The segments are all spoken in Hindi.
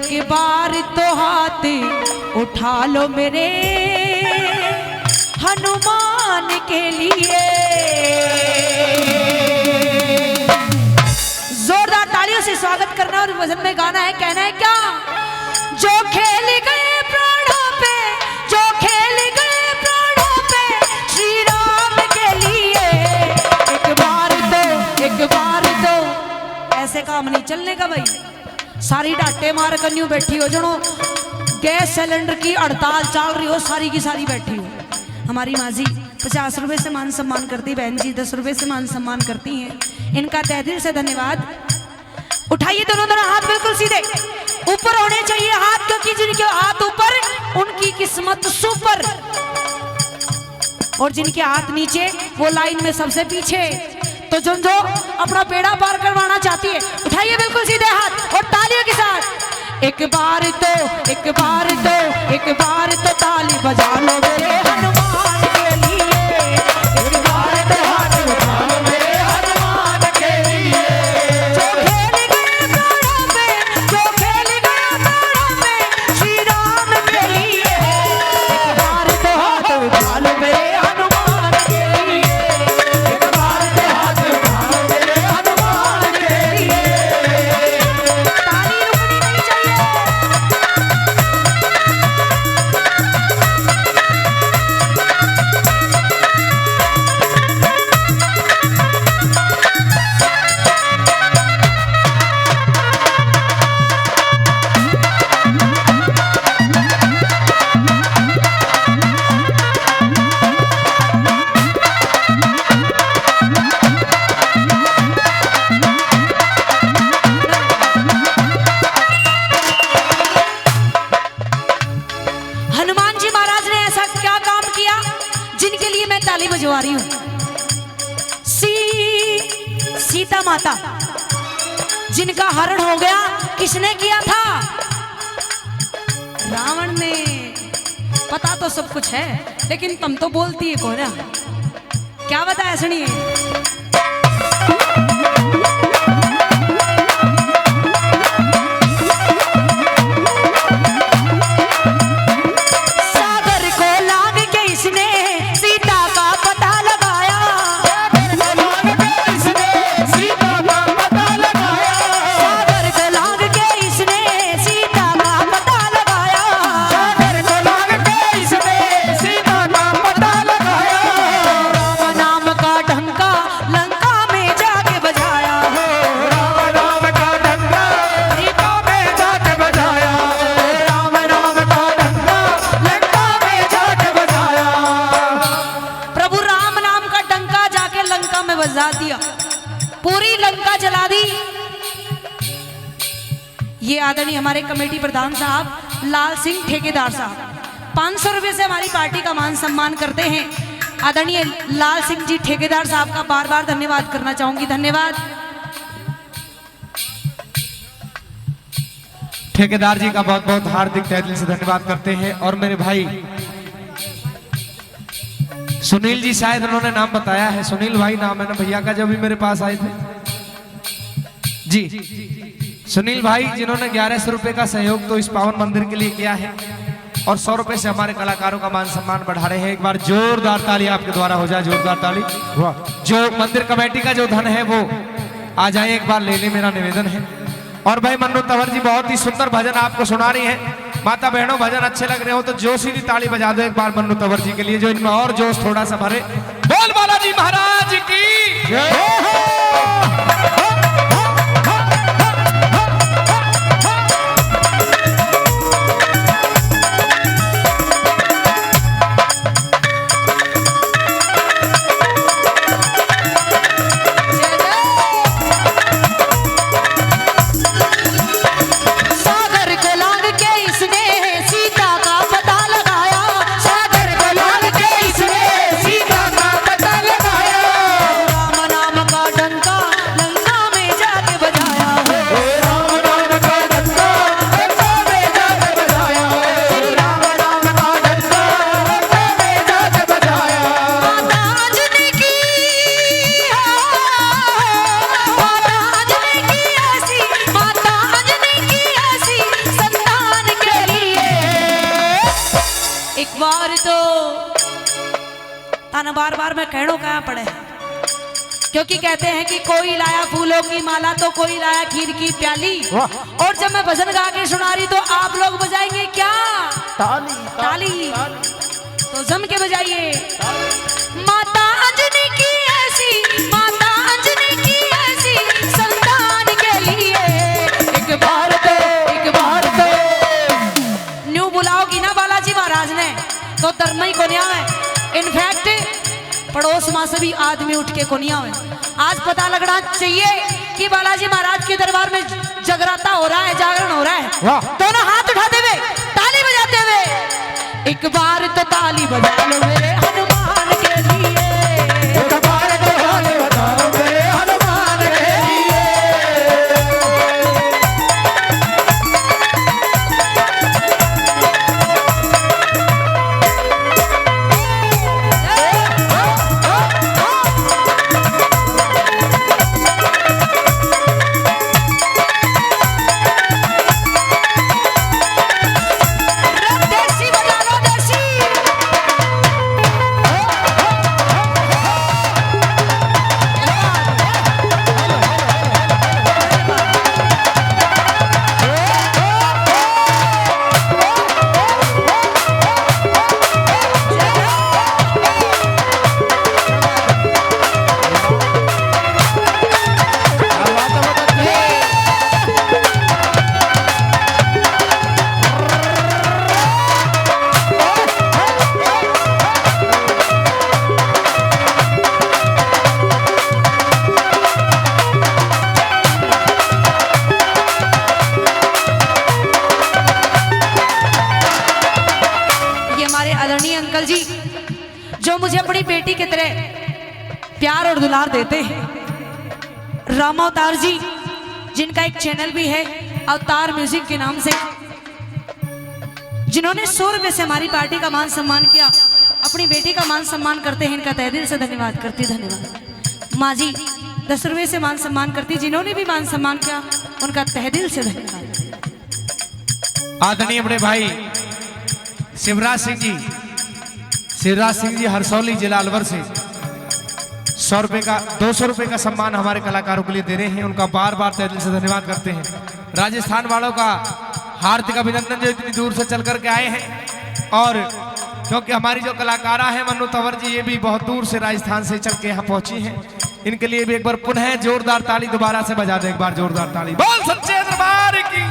एक बार तो हाथ उठा लो मेरे हनुमान के लिए। जोरदार तालियों से स्वागत करना और भजन में गाना है, कहना है क्या? जो खेल गए प्राणों पे, जो खेल गए प्राणों पे श्री राम के लिए, एक बार तो ऐसे काम नहीं चलने का भाई। सारी डांटे मार कन्यू बैठी हो, जनो गैस सिलेंडर की हड़ताल चल रही हो, सारी की सारी बैठी हो। हमारी माँ जी 50 रुपए से मान सम्मान करती, बहन जी 10 रुपए से मान सम्मान करती हैं, इनका तहे दिल से धन्यवाद। उठाइए दोनों हाथ बिल्कुल सीधे ऊपर होने चाहिए हाथ, क्योंकि जिनके हाथ ऊपर उनकी किस्मत सुपर, और जिनके हाथ नीचे वो लाइन में सबसे पीछे। तो जो अपना बेड़ा पार करवाना चाहती है, उठाइए बिल्कुल सीधे हाथ और तालियों के साथ एक बार तो ताली बजा लो मेरे हनुमान के लिए। एक बार तो हाथ उठा लो मेरे हनुमान के लिए। जो खेल गए प्राणों में, जो खेल गए प्राणों में श्री राम के लिए, एक बार तो हाथ उठा लो मेरे हनुमान के लिए। एक बार तो हाथ उठा लो मेरे हनुमान के लिए। ताली रुकनी नहीं चाहिए। हनुमान जी महाराज ने ऐसा क्या काम किया जिनके लिए मैं ताली बजवा रही हूं? सीता माता जिनका हरण हो गया, किसने किया था? रावण ने। पता तो सब कुछ है, लेकिन तुम तो बोलती है को ना, क्या बताया सुनिए। दिया, पूरी लंका जला दी। ये आदरणीय हमारे कमेटी प्रधान साहब लाल सिंह ठेकेदार साहब 500 रुपए से हमारी पार्टी का मान सम्मान करते हैं। आदरणीय लाल सिंह जी ठेकेदार साहब का बार बार धन्यवाद करना चाहूंगी। धन्यवाद। ठेकेदार जी का बहुत बहुत हार्दिक तहे दिल से धन्यवाद करते हैं। और मेरे भाई सुनील जी, शायद उन्होंने नाम बताया है, सुनील भाई नाम है ना भैया का, जो भी मेरे पास आए थे जी। सुनील भाई जिन्होंने 1100 रुपए का सहयोग तो इस पावन मंदिर के लिए किया है, और 100 रुपए से हमारे कलाकारों का मान सम्मान बढ़ा रहे हैं। एक बार जोरदार ताली आपके द्वारा हो जाए, जोरदार ताली। जो मंदिर कमेटी का जो धन है वो आ जाए, एक बार ले ले, मेरा निवेदन है। और भाई मन्नू तंवर जी बहुत ही सुंदर भजन आपको सुना रही है। माता बहनों भजन अच्छे लग रहे हो तो जोशीली ताली बजा दो एक बार मन्नू तंवर जी के लिए, जो इनमें और जोश थोड़ा सा भरे। बोल बालाजी महाराज की जय हो। लंका थाना बार बार मैं कहनो कहाँ पड़े, क्योंकि कहते हैं कि कोई लाया फूलों की माला तो कोई लाया खीर की प्याली। और जब मैं भजन गा के सुना रही तो आप लोग बजाएंगे क्या? ताली ताली। तो जम के बजाइए। माता अंजनी की ऐसी, माता अंजनी की ऐसी संतान के लिए एक बार तो न्यू बुलाओगी ना बालाजी महाराज ने तो दरमई को न्या है। इनफैक्ट पड़ोस माँ से भी आदमी उठ के कोनिया हुए। आज पता लगना चाहिए कि बालाजी महाराज के दरबार में जगराता हो रहा है, जागरण हो रहा है। दोनों हाथ उठाते हुए ताली बजाते हुए एक बार तो ताली बजा लो मेरे हनुमान के लिए। एक बार तो ताली बजाओ मेरे हनुमान के लिए। देसी बजा लो देसी। ये हमारे आदरणीय अंकल जी जो मुझे अपनी बेटी की तरह प्यार और दुलार देते हैं। राम अवतार जी जिनका एक चैनल भी है अवतार म्यूजिक के नाम से, जिन्होंने 100 रुपए से हमारी पार्टी का मान सम्मान किया, अपनी बेटी का मान सम्मान करते हैं। इनका तहे दिल से धन्यवाद करती, धन्यवाद। माँ जी 10 रुपए से मान सम्मान करती, जिन्होंने भी मान सम्मान किया उनका तहे दिल से धन्यवाद। आदरणीय बड़े भाई शिवराज सिंह जी हरसौली जिला अलवर से 100 रुपए का 200 रुपए का सम्मान हमारे कलाकारों के लिए दे रहे हैं। उनका बार बार तहे दिल से धन्यवाद करते हैं। राजस्थान वालों का हार्दिक अभिनंदन जो इतनी दूर से चल करके आए हैं। और क्योंकि हमारी जो कलाकारा है मनु तंवर जी, ये भी बहुत दूर से राजस्थान से चल के यहाँ पहुंची हैं। इनके लिए भी एक बार पुनः जोरदार ताली दोबारा से बजा दे, एक बार जोरदार ताली। बोल सच्चे दरबार की।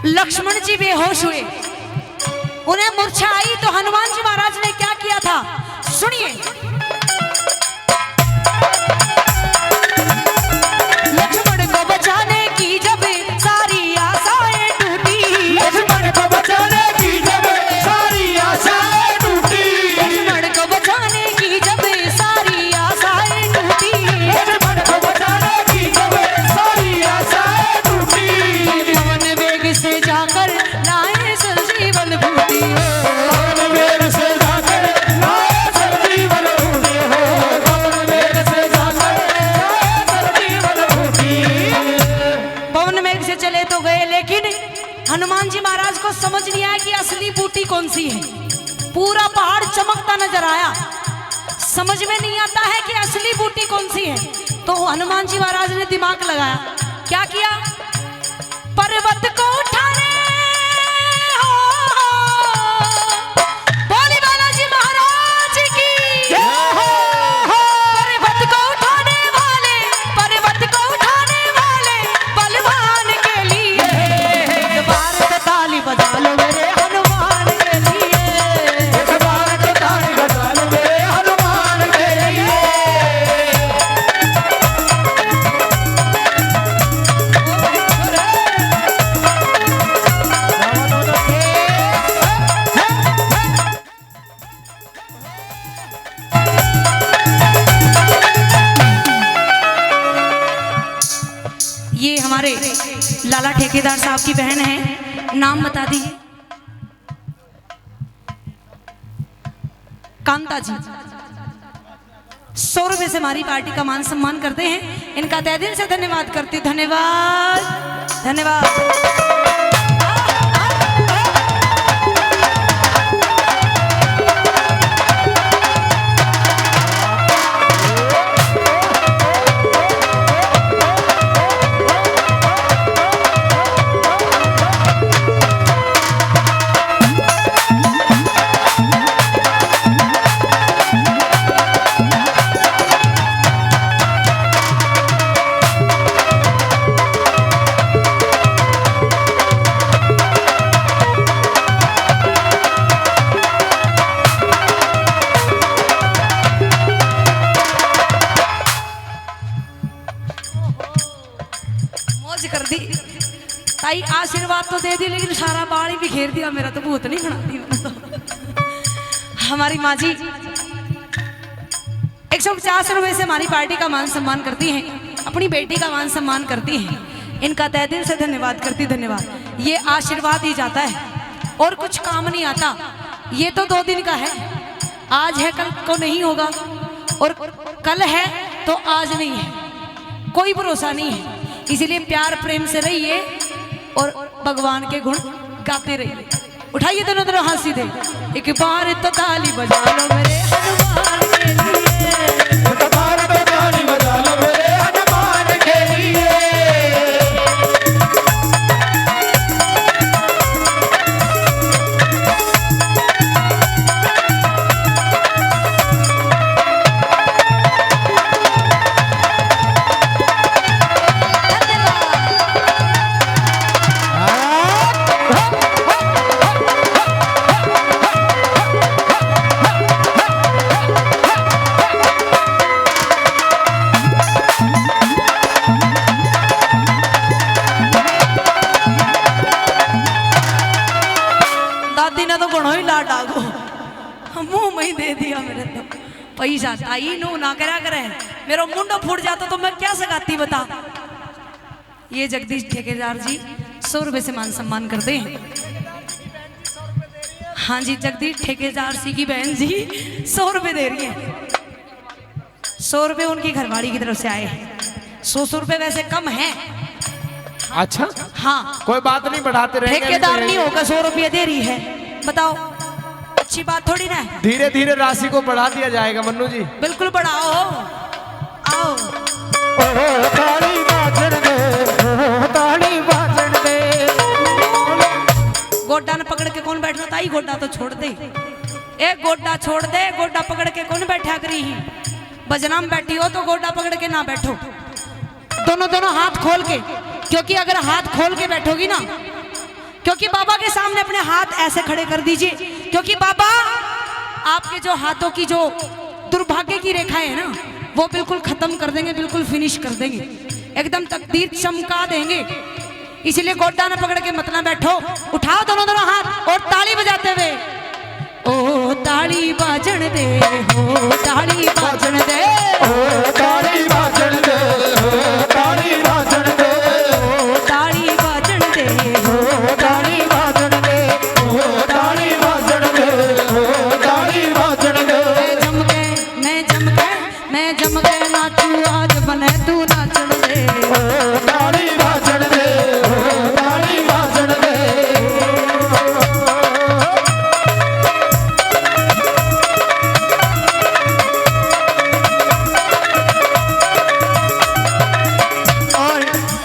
लक्ष्मण जी बेहोश हुए, उन्हें मूर्छा आई तो हनुमान जी महाराज ने क्या किया था सुनिए। लक्ष्मण को बचाने की जब सारी आशाएं टूटी, लक्ष्मण को बचाने की जब सारी आशाएं टूटी, लक्ष्मण को बचाने की जब सारी आशाएं टूटी, लक्ष्मण को बचाने की जब सारी आशाएं टूटी, पवन वेग से जाकर लाए संजीवन बूटी हो, पवन वेग से जाकर लाए संजीवन बूटी हो, पवन वेग से जाकर लाए संजीवन बूटी। पवन वेग से चले तो गए, लेकिन हनुमान जी महाराज को समझ नहीं आया कि असली बूटी कौन सी है। पूरा पहाड़ चमकता नजर आया, समझ में नहीं आता है कि असली बूटी कौन सी है। तो हनुमान जी महाराज ने दिमाग लगाया, क्या किया? पर्वत को उठाने हो, बोली बालाजी महाराज की पर्वत को उठाने वाले, पर्वत को उठाने वाले बलवान के लिए एक बार तो ठेकेदार साहब की बहन है, नाम बता दीजिए। कांता जी 100 रुपए से हमारी पार्टी का मान सम्मान करते हैं। इनका तहे दिल से धन्यवाद करती। धन्यवाद धन्यवाद। कर दी ताई, आशीर्वाद तो दे दी लेकिन सारा बाल ही बिखेर दिया मेरा, तो भूत नहीं बनाती तो। हमारी माँ जी 150 रुपए से हमारी पार्टी का मान सम्मान करती हैं, अपनी बेटी का मान सम्मान करती हैं। इनका तहे दिल से धन्यवाद करती। धन्यवाद। ये आशीर्वाद ही जाता है और कुछ काम नहीं आता। ये तो 2 दिन का है, आज है कल को नहीं होगा, और कल है तो आज नहीं है, कोई भरोसा नहीं है। इसीलिए प्यार प्रेम से रहिए और भगवान के गुण गाते रहिए। उठाइए दोनों दोनों हाथ सीधे, एक बार तो ताली बजा लो मेरे हनुमान के लिए, एक बार तो ताली बजा लो मेरे हनुमान के लिए। मुंह में ही दे दिया मेरे तो पैसा। ताई नो ना करा करे, मेरा मुंडो फूट जाता तो मैं क्या सगाती बता। ये जगदीश ठेकेदार जी 100 रुपए से मान सम्मान करते हैं। हाँ जी, जगदीश ठेकेदार सी की बहन जी 100 रुपए दे रही है। 100 रुपए उनकी घरवाली की तरफ से आए हैं। 100 रुपए वैसे कम है। अच्छा हाँ, कोई बात नहीं, बढ़ाते रहेंगे। ठेकेदार नहीं होगा 100 रुपये दे रही है, बताओ अच्छी बात थोड़ी ना है। धीरे धीरे राशि को बढ़ा दिया जाएगा मन्नू जी। बिल्कुल बढ़ाओ, आओ। ताली बाजन दे, ताली बाजन दे। गोड्डा न पकड़ के कौन बैठना ताई, गोड्डा तो छोड़ दे। एक गोड्डा छोड़ दे, गोड्डा पकड़ के कौन बैठा करी है। भजना में बैठी हो तो गोड्डा पकड़ के ना बैठो, दोनों दोनों हाथ खोल के। क्योंकि अगर हाथ खोल के बैठोगी ना, क्योंकि बाबा के सामने अपने हाथ ऐसे खड़े कर दीजिए, क्योंकि बाबा आपके जो हाथों की जो दुर्भाग्य की रेखा है ना, वो बिल्कुल खत्म कर देंगे, बिल्कुल फिनिश कर देंगे, एकदम तकदीर चमका देंगे। इसलिए गोड्डा न पकड़ के मत ना बैठो, उठाओ दोनों दोनों हाथ और ताली बजाते हुए, ओ ताली बाजन दे, हो ताली बाजन दे, ओ ताली बाजन दे, ओ ताली बाजन दे, ओ ताली बाजन दे, ओ ताली बाजन दे, ओ ताली बाजन दे, ओ ताली बाजन दे। मैं जम के नाचू, आज बने तू नाचन दे, ओ ताली बाजन दे, ओ ताली बाजन दे।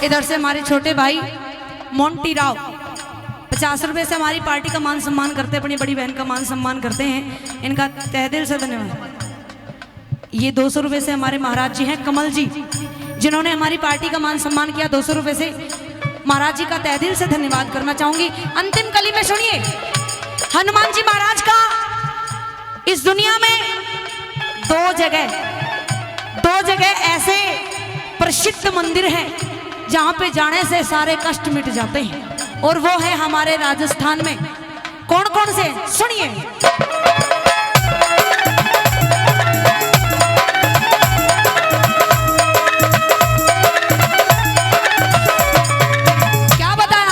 इधर से हमारे छोटे भाई मोंटी राव 50 रुपए से हमारी पार्टी का मान सम्मान करते हैं, अपनी बड़ी बहन का मान सम्मान करते हैं। इनका तहे दिल से धन्यवाद। ये 200 रुपए से हमारे महाराज जी हैं कमल जी, जिन्होंने हमारी पार्टी का मान सम्मान किया 200 रुपए से। महाराज जी का तहे दिल से धन्यवाद करना चाहूंगी। अंतिम कली में सुनिए, हनुमान जी महाराज का इस दुनिया में दो जगह ऐसे प्रसिद्ध मंदिर हैं जहां पे जाने से सारे कष्ट मिट जाते हैं, और वो है हमारे राजस्थान में। कौन कौन से, सुनिए। क्या बताए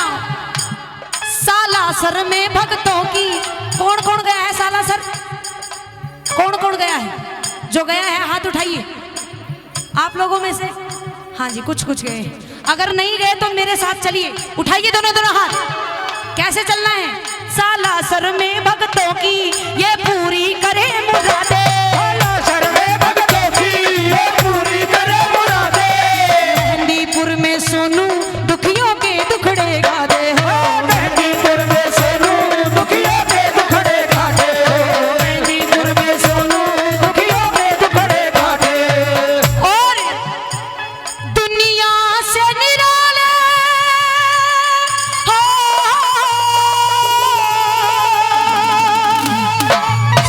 भगतों की। कौन कौन गया है साला सर? कौन कौन गया है? जो गया है हाथ उठाइए आप लोगों में से। हाँ जी, कुछ कुछ गए। अगर नहीं गए तो मेरे साथ चलिए, उठाइए दोनों दोनों हाथ। कैसे चलना है? साला सर में भगतों की ये पूरी करे मुरादे, सर में भगतों की ये पूरी करे मुरादे, मेहंदीपुर में सोनू दुखियों के दुखड़े गा दे हो, मेहंदीपुर में सोनू दुखियों के दुखड़े काटे, मेहंदीपुर में सोनू दुखियों के दुखड़े काटे। और दुनिया से निराले हो,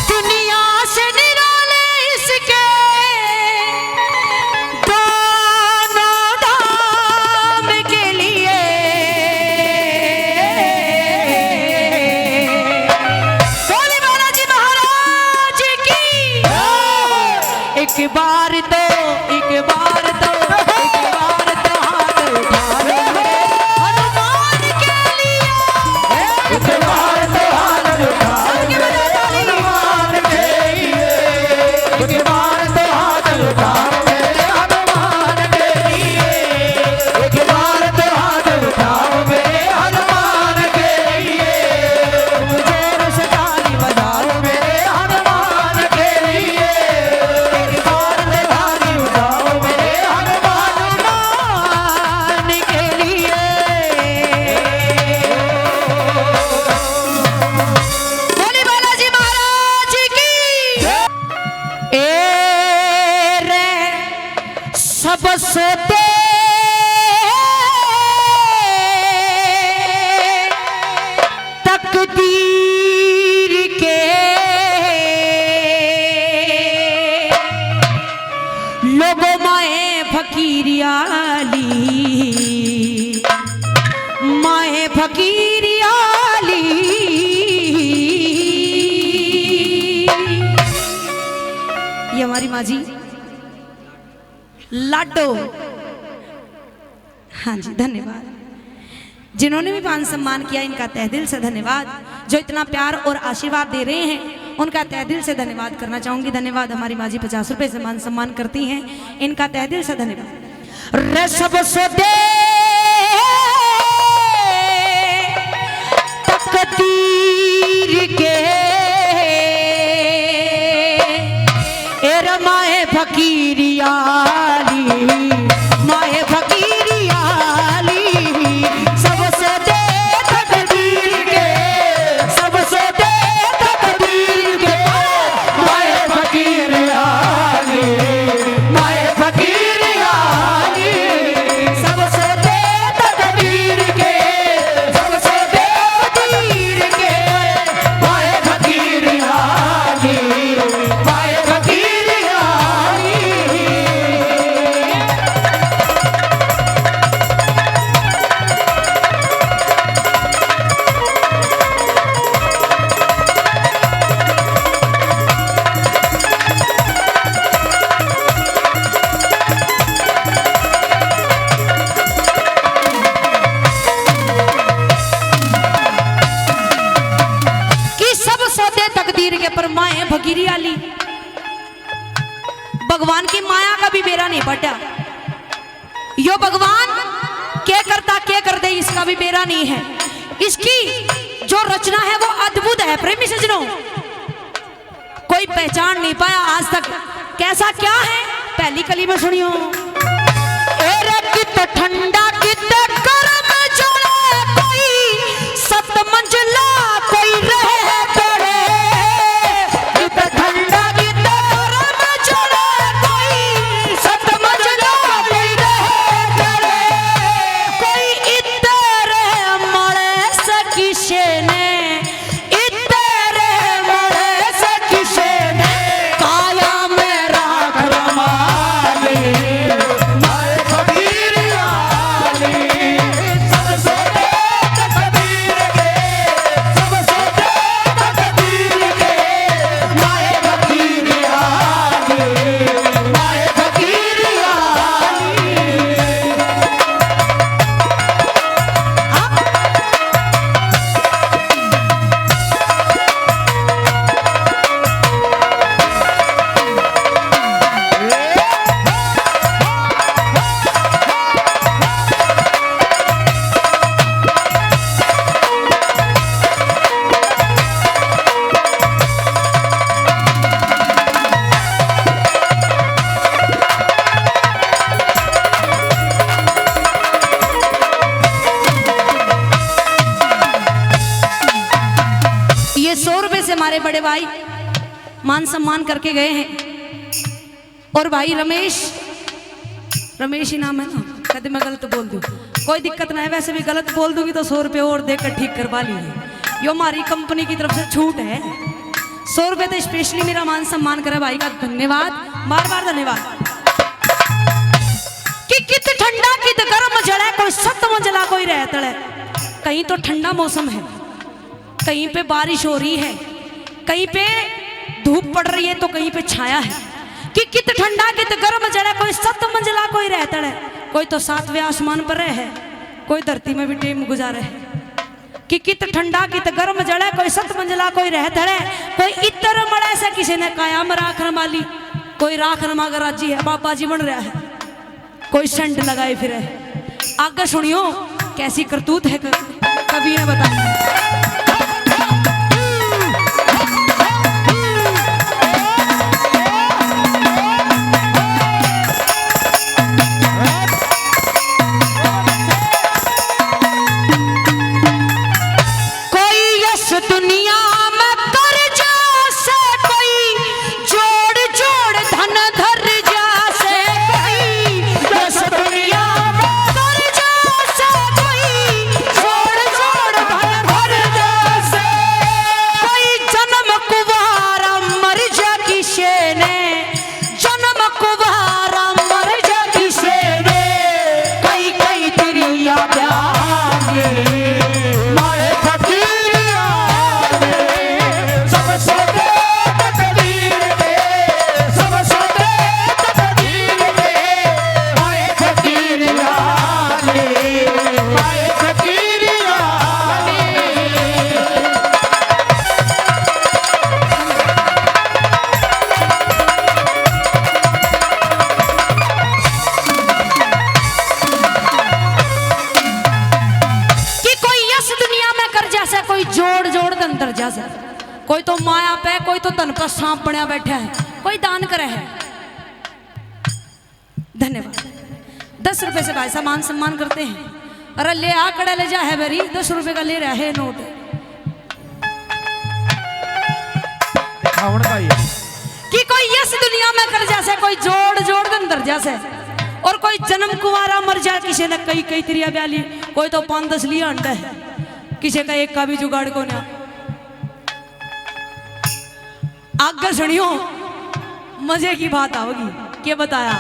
दुनिया से निराले इसके दोनों धाम के लिए। बोले बालाजी महाराज की। एक बार तो एक बार तो एक बार तो हाथ उठा लो हनुमान के लिए। एक बार तो हाथ उठा सबके बजा ताली। हनुमान के लिए, एक बार तो हाथ उठा मेरे हनुमान के लिए, एक बार तो हाथ उठाओ मेरे हनुमान के लिए, जोर से ताली बजाओ मेरे हनुमान के लिए, एक बार तो हाथ उठाओ मेरे हनुमान हनुमान के लिए। बोले बालाजी महाराज की। ए रे सब सोते तकदीर के, लोगों माए फकीरियाली, माए फकीरियाली। ये हमारी माँ जी लाडो। हाँ जी, धन्यवाद। जिन्होंने भी मान सम्मान किया इनका तहे दिल से धन्यवाद। जो इतना प्यार और आशीर्वाद दे रहे हैं उनका तहे दिल से धन्यवाद करना चाहूंगी। धन्यवाद। हमारी माँ जी 50 रुपए से मान सम्मान करती हैं, इनका तहे दिल से धन्यवाद। रे सब सो दे तकदीर के, एर माए फकीरियाली, माए फकीरियाली। सबसे दे तकदीर के, सबसे दे तकदीर के, माए फकीर आली, माए फकीर आली, सबसे दे तकदीर के, सबसे दे तकदीर के, माए फकीर आली, माए फकीर आली। कि सब सौदे तकदीर के पर माए फकीरियाली। भगवान की माया का भी बेरा नहीं पटा। यो भगवान क्या करता क्या कर दे इसका भी बेरा नहीं है। इसकी जो रचना है वो अद्भुत है प्रेमी सज्जनों, कोई पहचान नहीं पाया आज तक। कैसा क्या है पहली कली में सुनियो। ए रे कित ठंडा कित गरम जोड़े, कोई सत मंजिला कोई रहे तोड़े। कित ठंडा कित गरम जोड़े, कोई सत मंजिला कोई रहे तोड़े। कोई इतर मरे सकिशे ने, इतर मरे सकिशे ने, काया में राख माए फकीर आली, ये 100 रुपए से हमारे बड़े भाई मान सम्मान करके गए हैं। और भाई रमेश ही नाम है ना, कहते मैं गलत बोल दूं कोई दिक्कत ना है, वैसे भी गलत बोल दूंगी तो 100 रुपए और देकर ठीक करवा लीजिए, यो हमारी कंपनी की तरफ से छूट है। 100 रुपए तो स्पेशली मेरा मान सम्मान करे भाई का धन्यवाद, बार बार धन्यवाद। कि कित ठंडा कित गर्म जड़े, कोई सत मंजला कोई रहता है। कहीं तो ठंडा मौसम है, कहीं पे बारिश हो रही है, कहीं पे धूप पड़ रही है तो कहीं पे छाया है। कि कित ठंडा कित गर्म जड़े, कोई सत मंजला कोई रहता है। कोई तो 7वें आसमान पर है, कोई धरती में भी टेम गुजारे है। कि कित ठंडा कित गर्म जड़े, कोई 7 मंजिला कोई रहता है। कोई इतर मड़े से किसी ने कायम राख रमाली, कोई राख रमा कर राजी है, बाबा जी बन रहा है, कोई सेंट लगाए फिर है। आगे सुनियो कैसी करतूत है कभी ने बताया। कोई तो माया पे, कोई तो धन पर सांप बनया बैठा है, कोई दान करे है। धन्यवाद। 10 रुपए से भाई साहब मान सम्मान करते हैं। अरे ले आ कड़े ले जा है मेरी, 10 रुपए का ले रहा है नोट। कि कोई इस दुनिया में कर जैसे, कोई जोड़ जोड़ के अंदर जैसे, और कोई जन्म कुवारा मर जाए। किसी ने कई कई त्रिया ब्याह ली, कोई तो 5-10 लिया अंडा है, किसी का एक का भी जुगाड़ को ना। आगे सुनियो मजे की बात आओगी। क्या बताया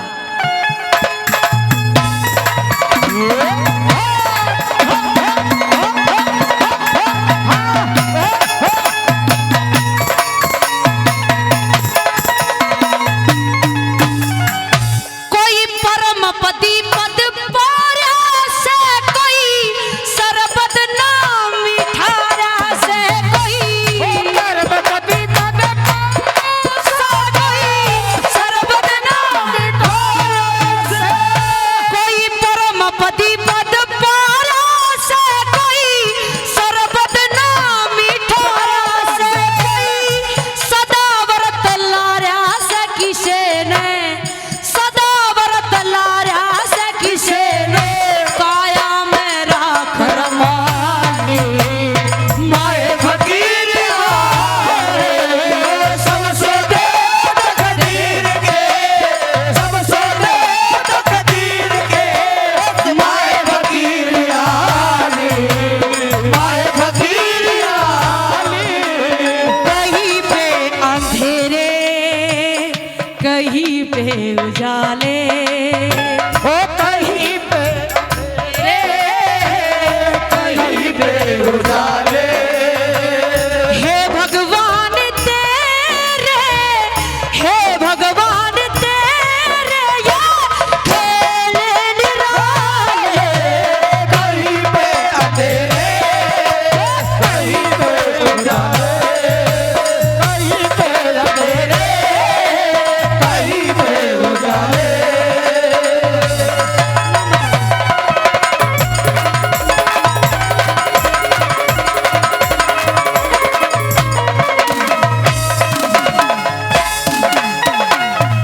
कोई परम पति पद पारा से, कोई सरबत नाम मिठारा से, कोई सरबत नाम मिठारा से, कोई परम पति पद पारा से, कोई सरबत नाम मिठारा से, कोई सदा व्रत लारा से किसे ने, सदा व्रत लारा से किसे ने, काया में राख रमानी माए फकीर आए, सबसे दे तकदीर के, सबसे दे तकदीर के, माए फकीर आए, माए फकीर आए। कहीं पे अंधेरे कहीं पे उजाले, ओ कहीं पे कहीं पे उजाले, हे भगवान तेरे, हे भगवान तेरे या खेल निराले, कहीं पे अंधेरे कहीं पे उजाले, कहीं पे अंधेरे कहीं पे उजाले।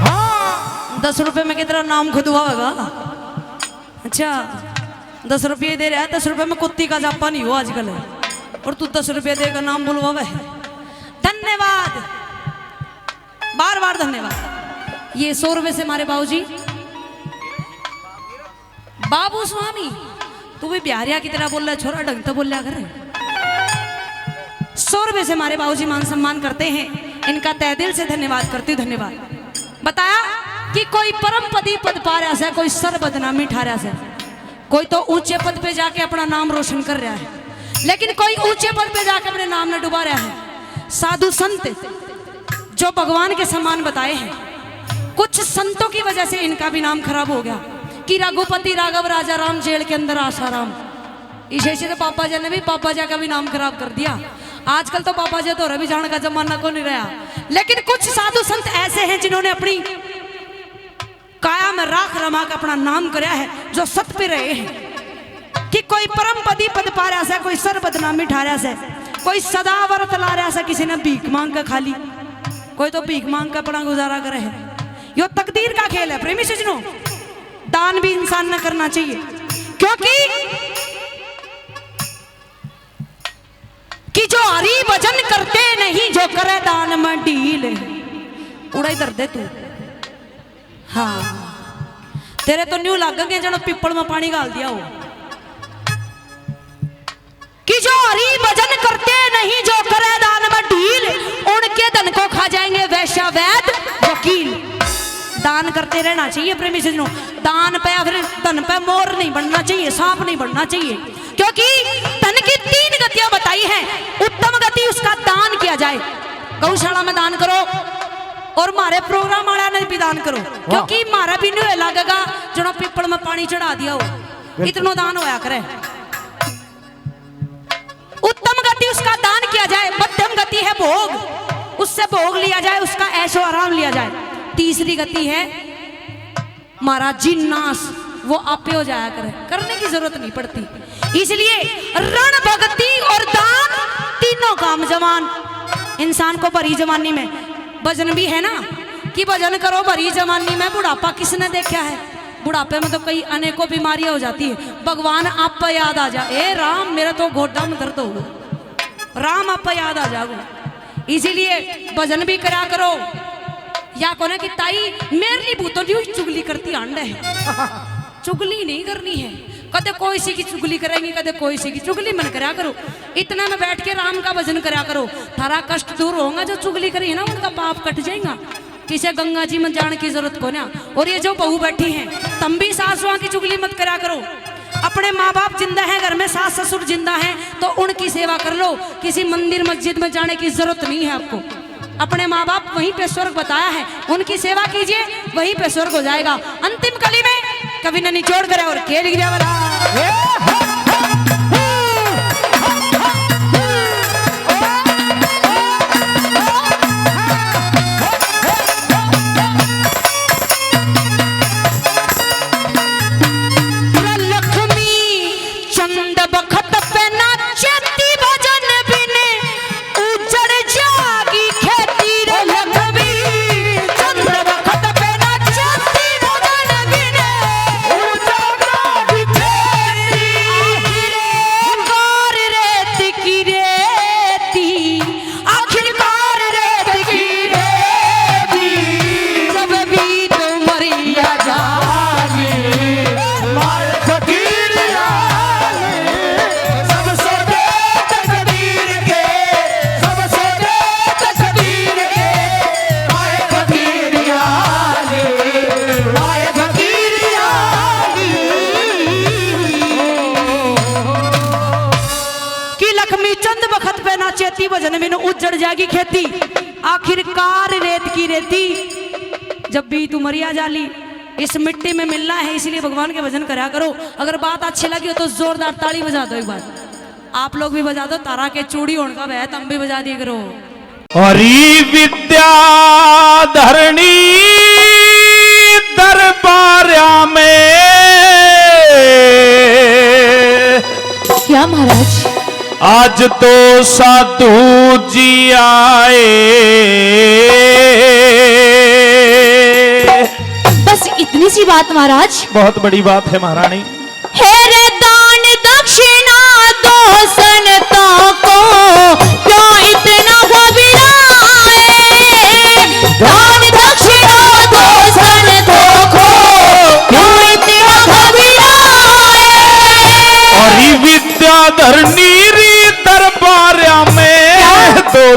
हाँ, 10 रुपए में कितना नाम खुदवा होगा। अच्छा 10 रुपये दे रहा है, 10 रुपए में कुत्ती का जापा नहीं हो आजकल, और तू 10 रुपये देकर नाम बुलवा है। धन्यवाद, बार बार धन्यवाद। ये 100 रुपए से हमारे बाबूजी बाबू स्वामी, तू भी बिहारिया की तरह बोल रहा है, छोरा ढंग तो बोल रहा कर। 100 रुपए से हमारे बाबूजी मान सम्मान करते हैं, इनका तहे दिल से धन्यवाद करती हूँ। धन्यवाद। बताया कि कोई परम पदी पद पा रहा है, कोई सर बदनामी ठा रहा है, कोई तो ऊंचे पद पे जाके अपना नाम रोशन कर रहा है, लेकिन कोई ऊंचे पद पे जाके अपने नाम न डुबा रहा है। साधु संत जो भगवान के समान बताए हैं, कुछ संतों की वजह से इनका भी नाम खराब हो गया कि रघुपति राघव राजा राम जेल के अंदर आसाराम। इसे तो पापा जी ने भी पापा जी का भी नाम खराब कर दिया। आजकल तो पापा जी तो रवि जान का जमाना को नहीं रहा, लेकिन कुछ साधु संत ऐसे हैं जिन्होंने अपनी काया में राख रमा का अपना नाम कराया है, जो सत पे रहे हैं कि कोई परम पदी पद पा रहा है, कोई सर बदनामी ठा रहा है, कोई सदा व्रत ला रहा है, किसी ने भीख मांग का खाली, कोई तो भीख मांग का अपना गुजारा करे है। यो तकदीर का खेल है प्रेमी सजनों। दान भी इंसान न करना चाहिए, क्योंकि कि जो हरि भजन करते नहीं, जो करे दान में ढील, उड़ा इधर दे तू। हाँ तेरे तो न्यू लगेंगे जब पीपल में पानी डाल दिया हो। कि जो हरि भजन करते नहीं, जो करे दान में ढील, उनके धन को खा जाएंगे वैश्य वैद वकील। दान करते रहना चाहिए प्रेमी सजनों। दान पे या फिर धन पे मोर नहीं बनना चाहिए, सांप नहीं बनना चाहिए, क्योंकि धन की 3 गतियां बताई हैं। उत्तम गति उसका दान किया जाए, गौशाला में दान करो, और मारे प्रोग्राम वाला ने भी दान करो, क्योंकि मारा भी नहीं लगेगा जो पीपल में पानी चढ़ा दिया हो, इतना दान होया करे। उत्तम गति उसका दान किया जाए। मध्यम गति है भोग, उससे भोग लिया जाए, उसका ऐशो आराम लिया जाए। तीसरी गति है महाराज जी नाश, वो आपे हो जाया करे, करने की जरूरत नहीं पड़ती। इसलिए रण भक्ति और दान तीनों काम जवान इंसान को भरी जवानी में। भजन भी है ना कि भजन करो भरी जवानी में। बुढ़ापा किसने देखा है? बुढ़ापे में तो कई अनेकों बीमारियां हो जाती है। भगवान आप पर याद आ जा, ए राम मेरा तो घोटा में दर्द हो, राम आप पर याद आ जाओ। इसीलिए भजन भी करा करो। या कोने की ताई मेरे लिए भूतों की चुगली करती आंड है, चुगली नहीं करनी है। कदे कोई सी की चुगली करेंगे, कदे कोई सी की चुगली मन करा करो। इतना में बैठ के राम का भजन करा करो, थारा कष्ट दूर होगा। जो चुगली करी है ना उनका पाप कट जाएगा। किसे गंगा जी में जाने की जरूरत को ना। और ये जो बहू बैठी हैं, तुम भी सासुआ की चुगली मत करा करो। अपने माँ बाप जिंदा हैं, घर में सास ससुर जिंदा हैं, तो उनकी सेवा कर लो। किसी मंदिर मस्जिद में जाने की जरूरत नहीं है आपको। अपने माँ बाप वहीं पे स्वर्ग बताया है, उनकी सेवा कीजिए, वहीं पे स्वर्ग हो जाएगा। अंतिम कली में कभी न निचोड़ करे और खेल गिरा वाला चेती भजन में उजड़ जाएगी खेती। आखिरकार रेत की रेती जब भी तू मरिया जाली, इस मिट्टी में मिलना है। इसलिए भगवान के भजन करा करो। अगर बात अच्छी लगी हो तो जोरदार ताली बजा दो। एक बार आप लोग भी बजा दो। तारा के चूड़ी होने का वह तुम भी बजा दिया करो। हरि विद्या धरणी दरबारा में क्या महाराज? आज तो साधु जी आए, बस इतनी सी बात महाराज? बहुत बड़ी बात है महारानी। हे रे दान दक्षिणा दो संतों को क्यों इतना घबरा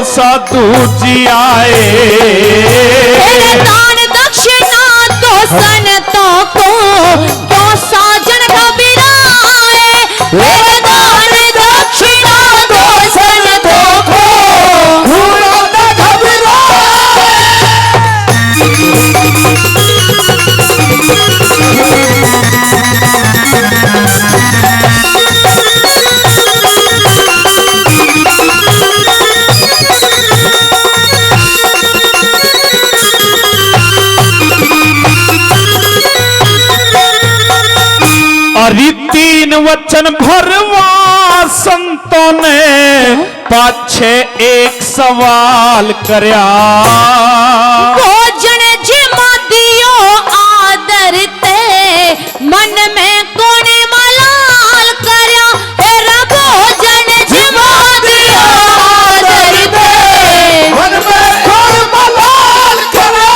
साधु जी आए। तेरे दान दक्षिणा तो संतों को क्यों साजन घबराए। तेरे दान दक्षिणा तो संतों को भूलो न घबराए। अरे तीन वचन भरवा संतों ने पाछे एक सवाल करया। भोजन जिमा दियो आदर ते मन में कोने मलाल करया। तेरा भोजन जिमा दियो आदर ते मन में कौन मलाल करया।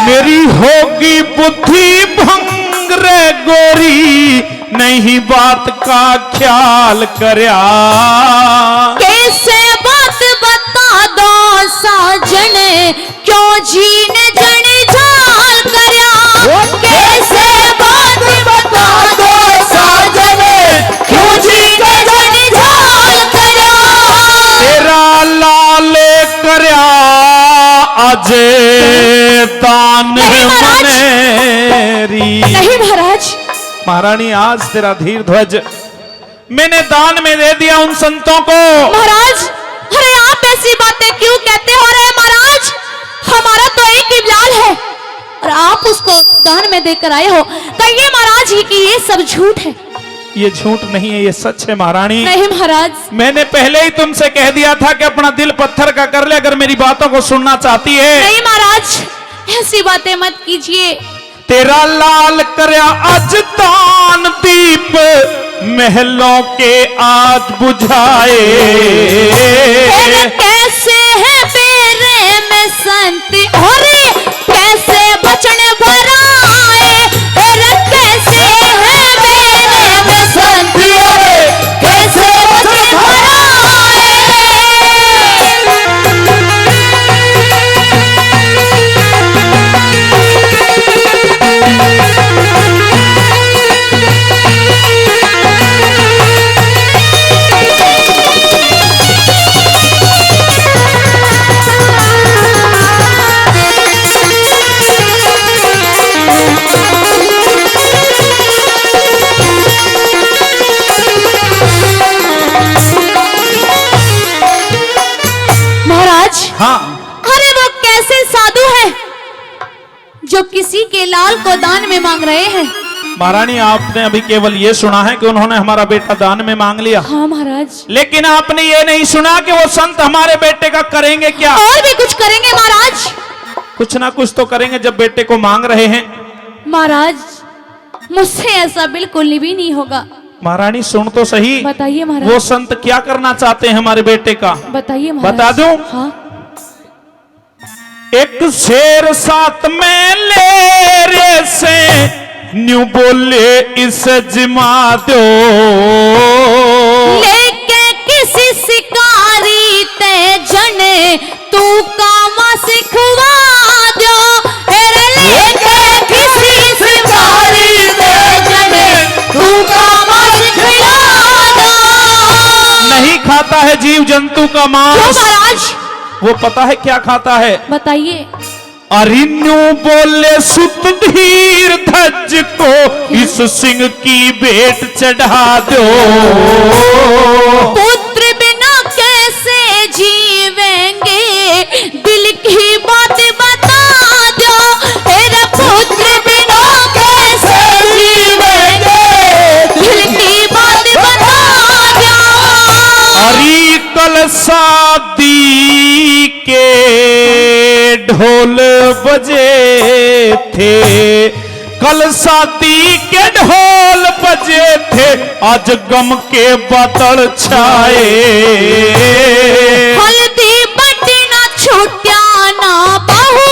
मेरी होगी बुद्धि भंग रे गोरी, नहीं बात का ख्याल करया। कैसे बात बता दो साजन क्यों जीन जन झाल करया। कैसे बात बता दो साजन क्यों जीन जन झाल करया। तेरा लाल करया अजे दान नहीं महाराज। मनेरी। नहीं महाराज, महारानी आज तेरा धीर ध्वज मैंने दान में दे दिया उन संतों को। महाराज अरे आप ऐसी बातें क्यों कहते हो रहे महाराज। हमारा तो एक ही बिलाल है और आप उसको दान में देकर आए हो। कहिए महाराज ही कि ये सब झूठ है। ये झूठ नहीं है, ये सच है महारानी। नहीं महाराज। मैंने पहले ही तुमसे कह दिया था कि अपना दिल पत्थर का कर ले अगर मेरी बातों को सुनना चाहती है। नहीं महाराज ऐसी बातें मत कीजिए। तेरा लाल करया आज दान दीप महलों के आज बुझाए। तेरे कैसे है बेरे में संत और कैसे बचन भराए। तेरे कैसे है बेरे में संत और कैसे बचन भराए। हाँ अरे वो कैसे साधु है जो किसी के लाल को दान में मांग रहे हैं। महारानी आपने अभी केवल ये सुना है कि उन्होंने हमारा बेटा दान में मांग लिया। हाँ महाराज। लेकिन आपने ये नहीं सुना कि वो संत हमारे बेटे का करेंगे क्या। और भी कुछ करेंगे महाराज। कुछ ना कुछ तो करेंगे जब बेटे को मांग रहे हैं। महाराज मुझसे ऐसा बिल्कुल भी नहीं होगा। महारानी सुन तो सही। बताइए महाराज। वो संत क्या करना चाहते हैं हमारे बेटे का। बताइए महाराज। बता दूं? हाँ। एक शेर साथ में ले रे से न्यू बोले इस जिमा दो। लेके किसी शिकारी ते जने तू काम सिखवा दो। तेरे लेके किसी शिकारी ते जने तू काम सिखवा दो। नहीं खाता है जीव जंतु का क्यों मांस। महाराज। वो पता है क्या खाता है। बताइए। अरिन्यू बोले सुत धीर धज को इस सिंह की भेंट चढ़ा दो। पुत्र बिना कैसे जीवेंगे दिल की बात बता दो। तेरा पुत्र बिना कैसे जीवेंगे दिल की बात बता दो। अरे कल शादी के ढोल बजे थे। कल शादी के ढोल बजे थे आज गम के बादल छाए। हल्दी बटना छूटा ना बहू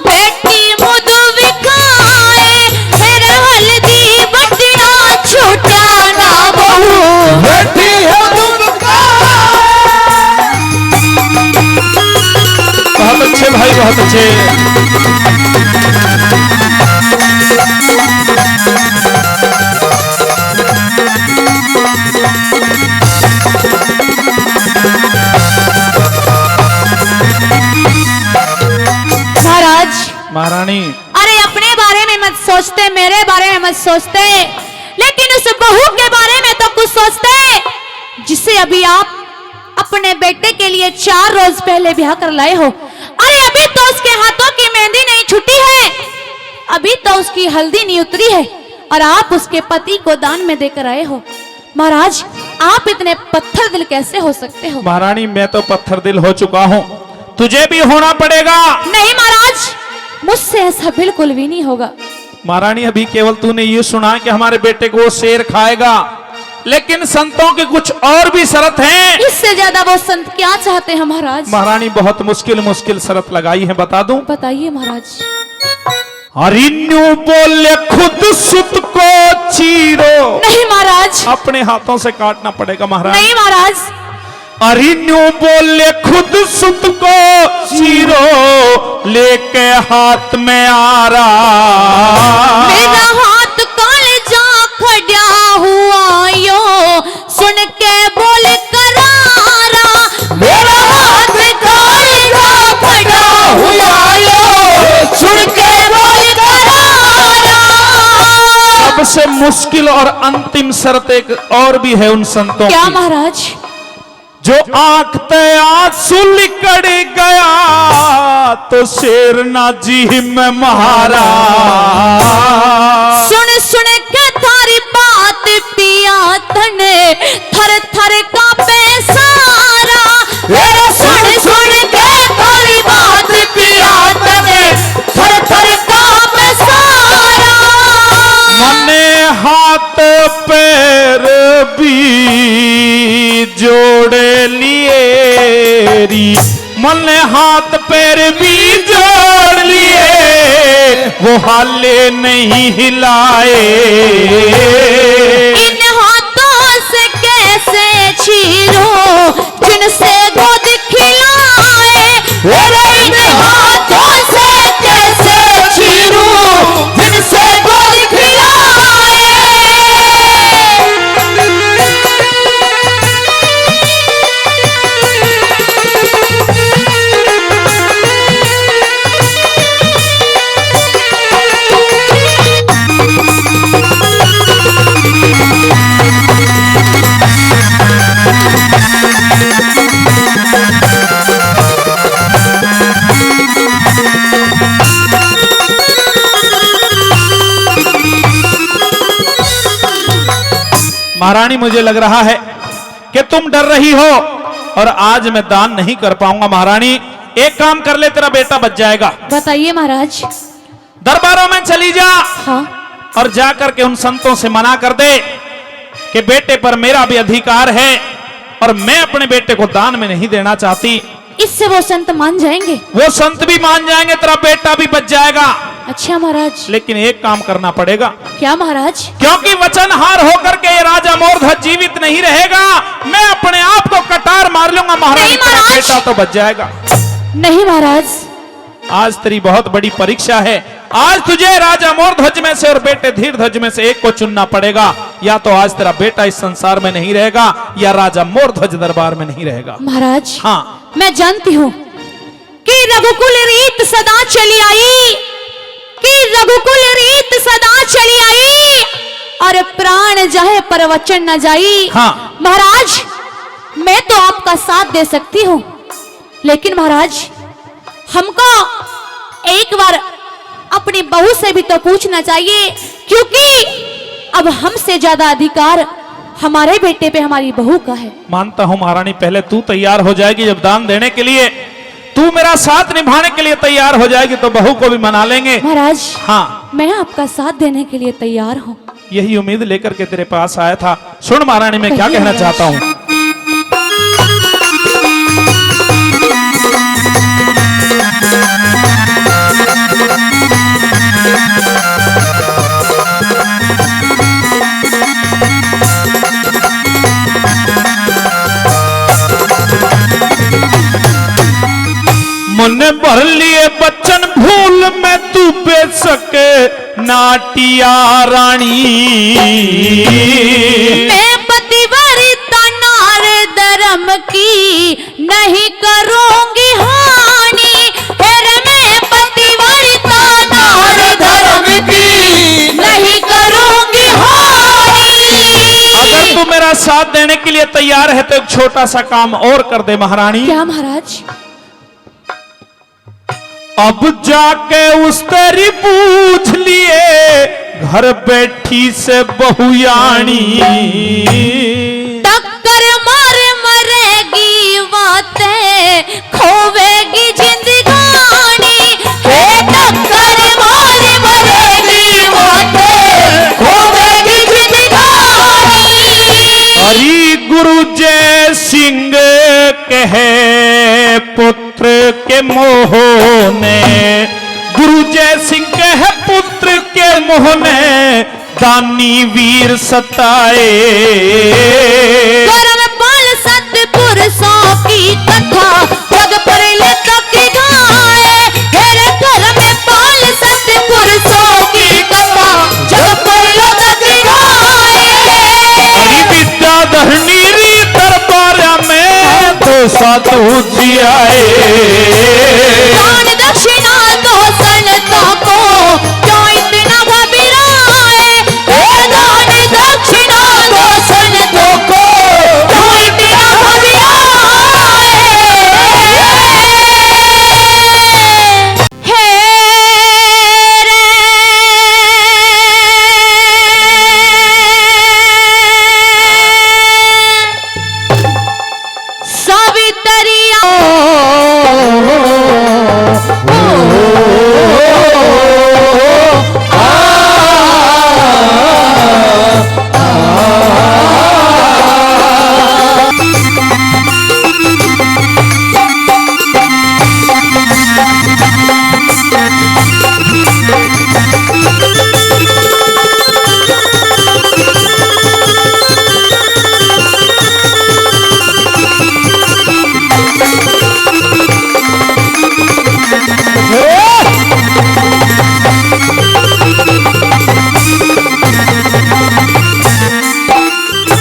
बेटी मुद विखाए। तेरे हल्दी बटना छूटा ना बहू बेटी है तुम का। भाई बहुत अच्छे। महाराज, महारानी अरे अपने बारे में मत सोचते, मेरे बारे में मत सोचते, लेकिन उस बहू के बारे में तो कुछ सोचते जिसे अभी आप अपने बेटे के लिए 4 रोज पहले ब्याह कर लाए हो। अरे अभी तो उसके हाथों की मेहंदी नहीं छूटी है, अभी तो उसकी हल्दी नहीं उतरी है, और आप उसके पति को दान में देकर आए हो। महाराज, आप इतने पत्थर दिल कैसे हो सकते हो? महारानी मैं तो पत्थर दिल हो चुका हूँ, तुझे भी होना पड़ेगा। नहीं महाराज, मुझसे ऐसा बिल्कुल भी नहीं होगा। महारानी अभी केवल तूने ये सुना कि हमारे बेटे को वो शेर खाएगा, लेकिन संतों की कुछ और भी शर्त हैं। इससे ज्यादा वो संत क्या चाहते हैं महाराज? महारानी बहुत मुश्किल शर्त लगाई है, बता दूं? बताइए महाराज। हरिन्यू बोले खुद सुत को चीरो। नहीं महाराज, अपने हाथों से काटना पड़ेगा महाराज। नहीं महाराज, हरिन्यू बोले खुद सुत को चीरो, लेके हाथ में आ रहा। मेरा हाथ काले जा खड़ा हुआ यो, सुन के बोल करारा। मेरा हाथ काले जा खड़ा हुआ यो, सुन के बोल करारा। सबसे मुश्किल और अंतिम शर्त एक और भी है उन संतों क्या की। महाराज? जो आंख ते आंसू लिकड़ गया तो शेर ना जी में महारा। सुन सुन के थारी बात पिया तने थर थर कांपे सारा। सुन सुन के थारी बात पिया तने थर थर कांपे सारा। मने हाथ पैर भी जोड़ लिए री, मन ने हाथ पैर भी जोड़ लिए, वो हाले नहीं हिलाए। इन हाथों से कैसे छीनो जिनसे गोद खिलाए। इन हाथों से कैसे छीनो जिनसे गोद खिलाए। महारानी मुझे लग रहा है कि तुम डर रही हो और आज मैं दान नहीं कर पाऊंगा। महारानी एक काम कर ले, तेरा बेटा बच जाएगा। बताइए महाराज। दरबारों में चली जा हाँ, और जाकर के उन संतों से मना कर दे कि बेटे पर मेरा भी अधिकार है और मैं अपने बेटे को दान में नहीं देना चाहती। इससे वो संत मान जाएंगे? वो संत भी मान जाएंगे, तेरा बेटा भी बच जाएगा। अच्छा महाराज। लेकिन एक काम करना पड़ेगा। क्या महाराज? क्योंकि वचनहार होकर के ये राजा मोरध्वज जीवित नहीं रहेगा, मैं अपने आप को कटार मार लूंगा। महाराज, नहीं तेरा महाराज। बेटा तो बच जाएगा। नहीं महाराज, आज तेरी बहुत बड़ी परीक्षा है। आज तुझे राजा मोरध्वज में से और बेटे धीरध्वज में से एक को चुनना पड़ेगा। या तो आज तेरा बेटा इस संसार में नहीं रहेगा या राजा मोरध्वज दरबार में नहीं रहेगा। महाराज हाँ, मैं जानती हूँ कि रघुकुल रीत सदा चली आई, कि रघुकुल रीत सदा चली आई, और प्राण जाए पर वचन न जाई। हाँ। महाराज, मैं तो आपका साथ दे सकती हूँ, लेकिन महाराज हमको एक बार अपनी बहू से भी तो पूछना चाहिए, क्योंकि अब हमसे ज्यादा अधिकार हमारे बेटे पे हमारी बहू का है। मानता हूं महारानी, पहले तू तैयार हो जाएगी जब दान देने के लिए, तू मेरा साथ निभाने के लिए तैयार हो जाएगी तो बहू को भी मना लेंगे। महाराज, हाँ, मैं आपका साथ देने के लिए तैयार हूँ। यही उम्मीद लेकर के तेरे पास आया था। सुन महारानी, मैं क्या कहिए कहना महाराज। चाहता हूँ। मन भर लिए बच्चन भूल में तू बेशक नाटिया रानी। मैं पतिव्रता नार धर्म की नहीं करूंगी हानि। फिर मैं पतिव्रता नार धर्म की नहीं करूंगी हानि। अगर तू मेरा साथ देने के लिए तैयार है तो एक छोटा सा काम और कर दे महारानी। क्या महाराज? अब जाके उस तेरी पूछ लिए घर बैठी से बहुयानी। टक्कर मार मरेगी बातें खोवेगी जिंदगानी। हे टक्कर मार मरेगी बातें खोवेगी जिंदगानी। हरि गुरु जय सिंह कहे पुत्र के मोह ने, गुरु जय सिंह कहे पुत्र के मोह ने दानी वीर सताए। कर्म पाल सतपुरुषों की कथा जग पर तक गाए। तेरे कर्म पाल सतपुरुषों की कथा जग पर तक गाए। हरि विद्या धरनी री दरबार में तो साधु जी आए। दान दक्षिणा दो संतों को क्यों इतना घबराए। दान दक्षिणा दो संतों को क्यों इतना घबराए। हे रे सावित्रिया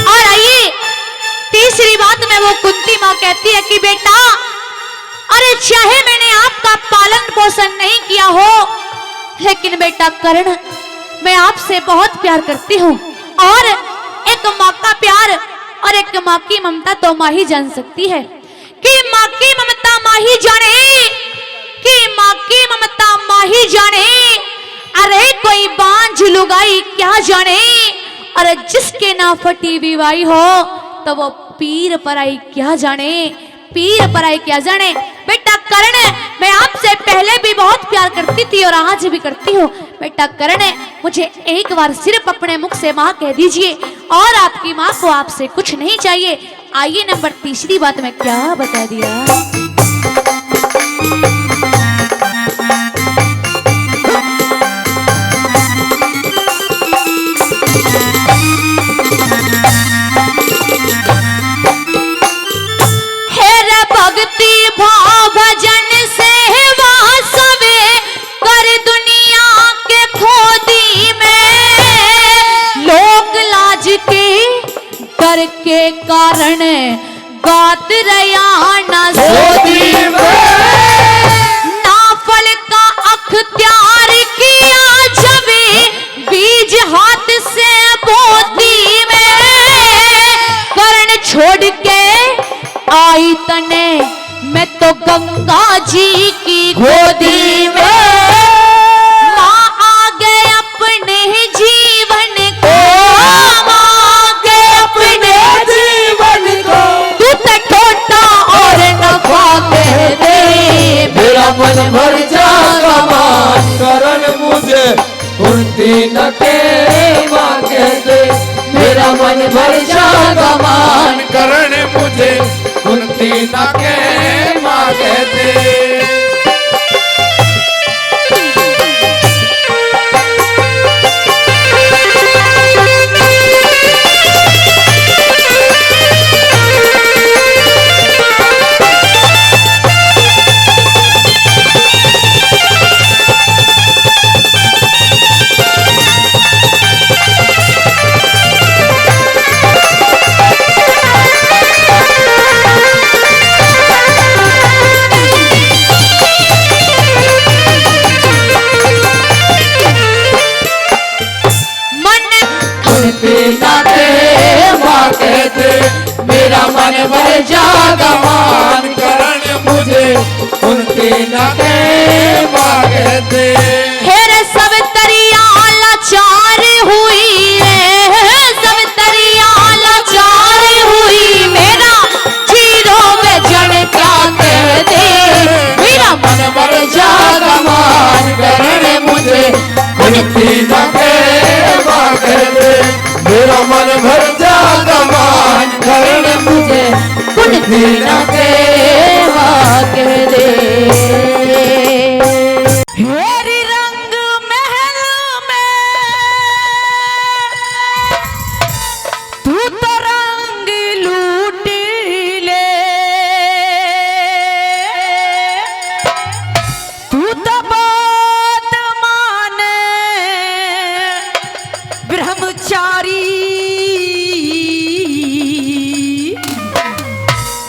और आइए तीसरी बात में वो कुंती माँ कहती है कि बेटा, अरे चाहे मैंने आपका पालन पोषण नहीं किया हो, लेकिन बेटा कर्ण, मैं आपसे बहुत प्यार करती हूँ। और एक माँ का प्यार और एक माँ की ममता तो माँ ही जान सकती है कि माँ की ममता माँ ही जाने, कि माँ की ममता माँ ही जाने। अरे कोई बांझ लुगाई क्या जाने, अरे जिसके ना फटी विवाही हो तो वो पीर पराई क्या जाने, पीर पराई क्या जाने। बेटा कर्ण, मैं आपसे पहले भी बहुत प्यार करती थी और आज भी करती हूँ। बेटा कर्ण, मुझे एक बार सिर्फ अपने मुख से माँ कह दीजिए और आपकी माँ को आपसे कुछ नहीं चाहिए। आइए नंबर तीसरी बात में क्या बता दिया। हेरा भक्ति भाव भजन सेवा सवे कर दुनिया के खोदी में। लोक लाज के डर के कारण गात रया न सोदी में। ना फल का अख्तियार किया जबे बीज हाथ से बोती में। कर्ण छोड़ के आई तने मैं तो गंगा जी की गोदी में। माँ आगे अपने जीवन को, माँ आगे अपने जीवन को तू तो टोटा और नफा कह दे। मेरा मन भर जागा मान करण मुझे कुंती न के मांगे दे। मेरा मन भर जागा मान करण मुझे कुंती न के मांगे दे। न के मांगते हेरे सब तरिया लाचार हुई है, सब तरिया लाचार हुई। मेरा जीरो में जड़ क्या कह दे, मेरा मन मर जागा मान करने मुझे कुंती न के मांगते मेरा मन भर जागा मान करने मुझे कुंती न के कह दे। हेरी रंग महल में तू तो रंग लूट ले, तू तो बात माने ब्रह्मचारी।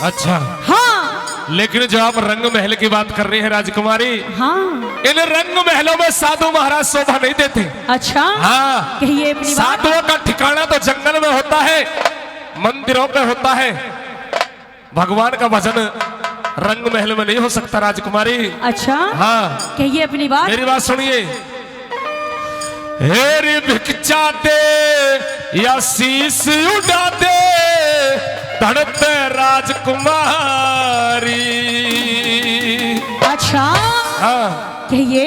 अच्छा, हाँ लेकिन जो आप रंग महल की बात कर रही हैं राजकुमारी, हाँ इन रंग महलों में साधु महाराज शोभा नहीं देते। अच्छा हाँ, कहिए अपनी बात। साधुओं का ठिकाना तो जंगल में होता है, मंदिरों पे होता है। भगवान का भजन रंग महल में नहीं हो सकता राजकुमारी। अच्छा हाँ, कहिए अपनी बात। मेरी बात सुनिए। हेरी भिक्षा दे या शीश उड़ा दे धड़ते राजकुमारी। अच्छा हाँ, कहिए।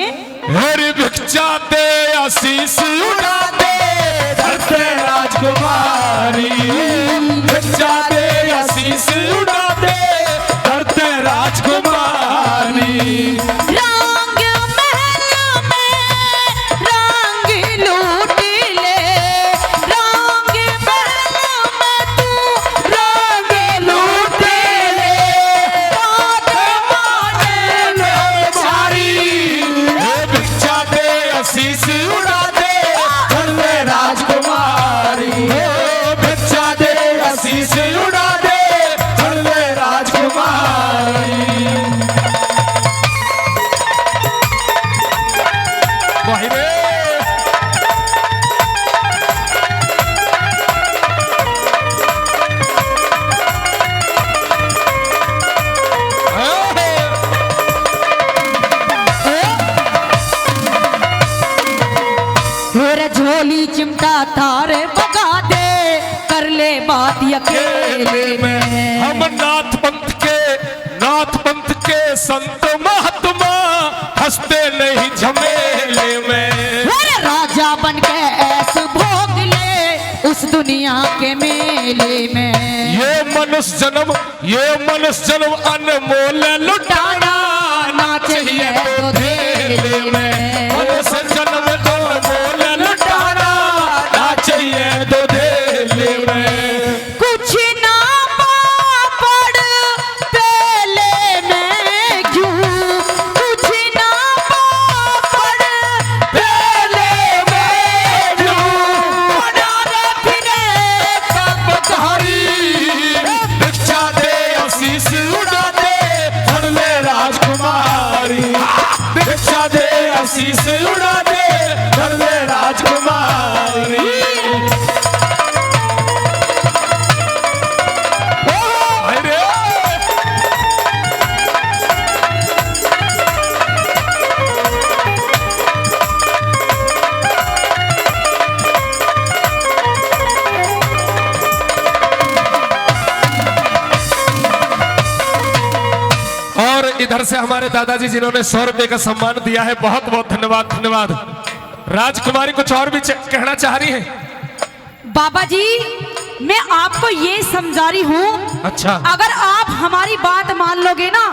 हेरी भिक्षा दे या शीश उड़ा दे धड़ते राजकुमारी। भिक्षा दे या शीश उड़ा दे धड़ते राजकुमारी। रंग महल में रंग लूट ले, रंग महल में तू रंग लूट ले। बात माने ब्रह्मचारी, हे भिक्षा दे आशीष उड़ा दे धड़ते राजकुमारी। हे भिक्षा दे आशीष उड़ा दे धड़ते राजकुमारी। वही रे। फिर झोली चिमटा थारे बगा दे, कर ले बात अकेले में। हम नाथ पंथ के संत महात्मा हंसते नहीं झमेले में। फिर राजा बन के ऐस भोग ले उस दुनिया के मेले में। ये मनुष्य जन्म अनमोल लुटाना ना चाहिए तो धेले में। मनुष्य जन्म अनमोल लुटाना ना चाहिए तो धेले में। कुछ ना पापड़ पेले में क्यों, कुछ ना पापड़ पेले में क्यों। फिरे कब कहारी भिक्षा दे आशीष उड़ा दे धड़ले राजकुमारी। भिक्षा दे आशीष उड़ा दे धड़ले राजकुमारी। अरे और इधर से हमारे दादाजी जिन्होंने 100 रुपए का सम्मान दिया है, बहुत बहुत धन्यवाद धन्यवाद। राजकुमारी कुछ और भी कहना चाह रही है। बाबा जी मैं आपको ये समझा रही हूँ, अच्छा, अगर आप हमारी बात मान लोगे ना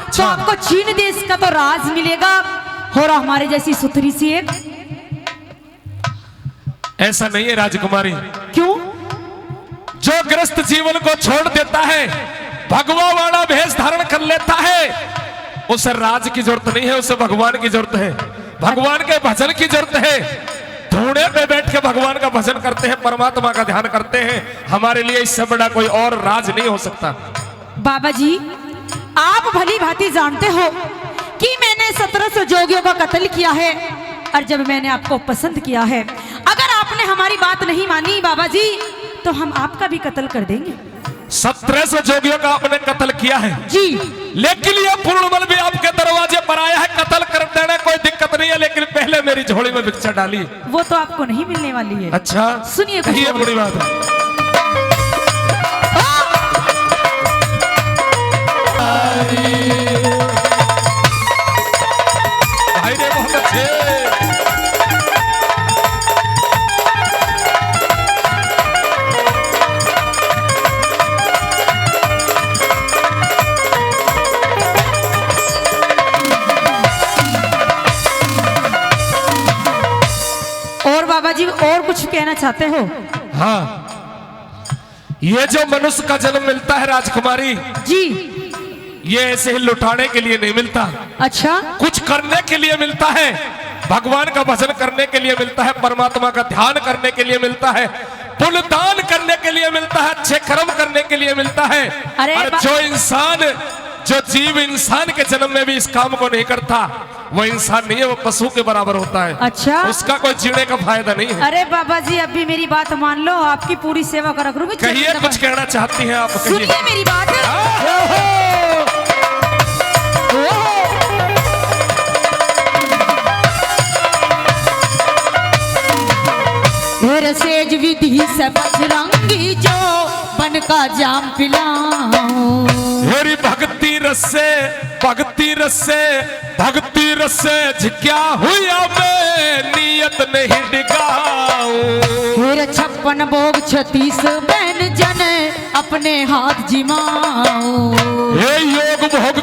तो आपको चीन देश का तो राज मिलेगा और हमारे जैसी सुथरी सी एक। ऐसा नहीं है राजकुमारी। क्यों? जो ग्रस्त जीवन को छोड़ देता है, भगवा वाला भेष धारण कर लेता है, उसे राज की जरूरत नहीं है, उसे भगवान की जरूरत है, भगवान के भजन की जरूरत है। धूणे पे बैठ के भगवान का भजन करते हैं, परमात्मा का ध्यान करते हैं। हमारे लिए इससे बड़ा कोई और राज नहीं हो सकता। बाबा जी आप भली भांति जानते हो कि मैंने 1700 जोगियों का कत्ल किया है, और जब मैंने आपको पसंद किया है, अगर आपने हमारी बात नहीं मानी बाबा जी तो हम आपका भी कत्ल कर देंगे। 1700 जोगियों का आपने कत्ल किया है जी, लेकिन ये पूर्णबल भी आपके दरवाजे झोली में भिक्षा डाली। वो तो आपको नहीं मिलने वाली है। अच्छा सुनिए कुछ कहिए, और। बड़ी बात है। भाई रे बहुत अच्छे। और बाबा जी और कुछ कहना चाहते हो? हाँ, ये जो मनुष्य का जन्म मिलता है राजकुमारी, जी। ये ऐसे ही लुटाने के लिए नहीं मिलता, अच्छा। कुछ करने के लिए मिलता है। भगवान का भजन करने के लिए मिलता है, परमात्मा का ध्यान करने के लिए मिलता है, पुण्य दान करने के लिए मिलता है, अच्छे कर्म करने के लिए मिलता है। अरे और जो जीव इंसान के जन्म में भी इस काम को नहीं करता, वो इंसान नहीं है, वो पशु के बराबर होता है। अच्छा। उसका कोई जीने का फायदा नहीं है। अरे बाबा जी अब भी मेरी बात मान लो, आपकी पूरी सेवा करा करूंगी। कहिए, कुछ कहना चाहती हैं आप? कहिए। सुनिए मेरी बात। सेज विधि से बजरंगी जो बन का जाम पिलाऊं। मेरी भक्ति रसे झिक्या हुआ मैं नियत नहीं डिगाऊं। फिर 56 भोग 36 व्यंजन अपने हाथ जिमाऊं। ये योग भोग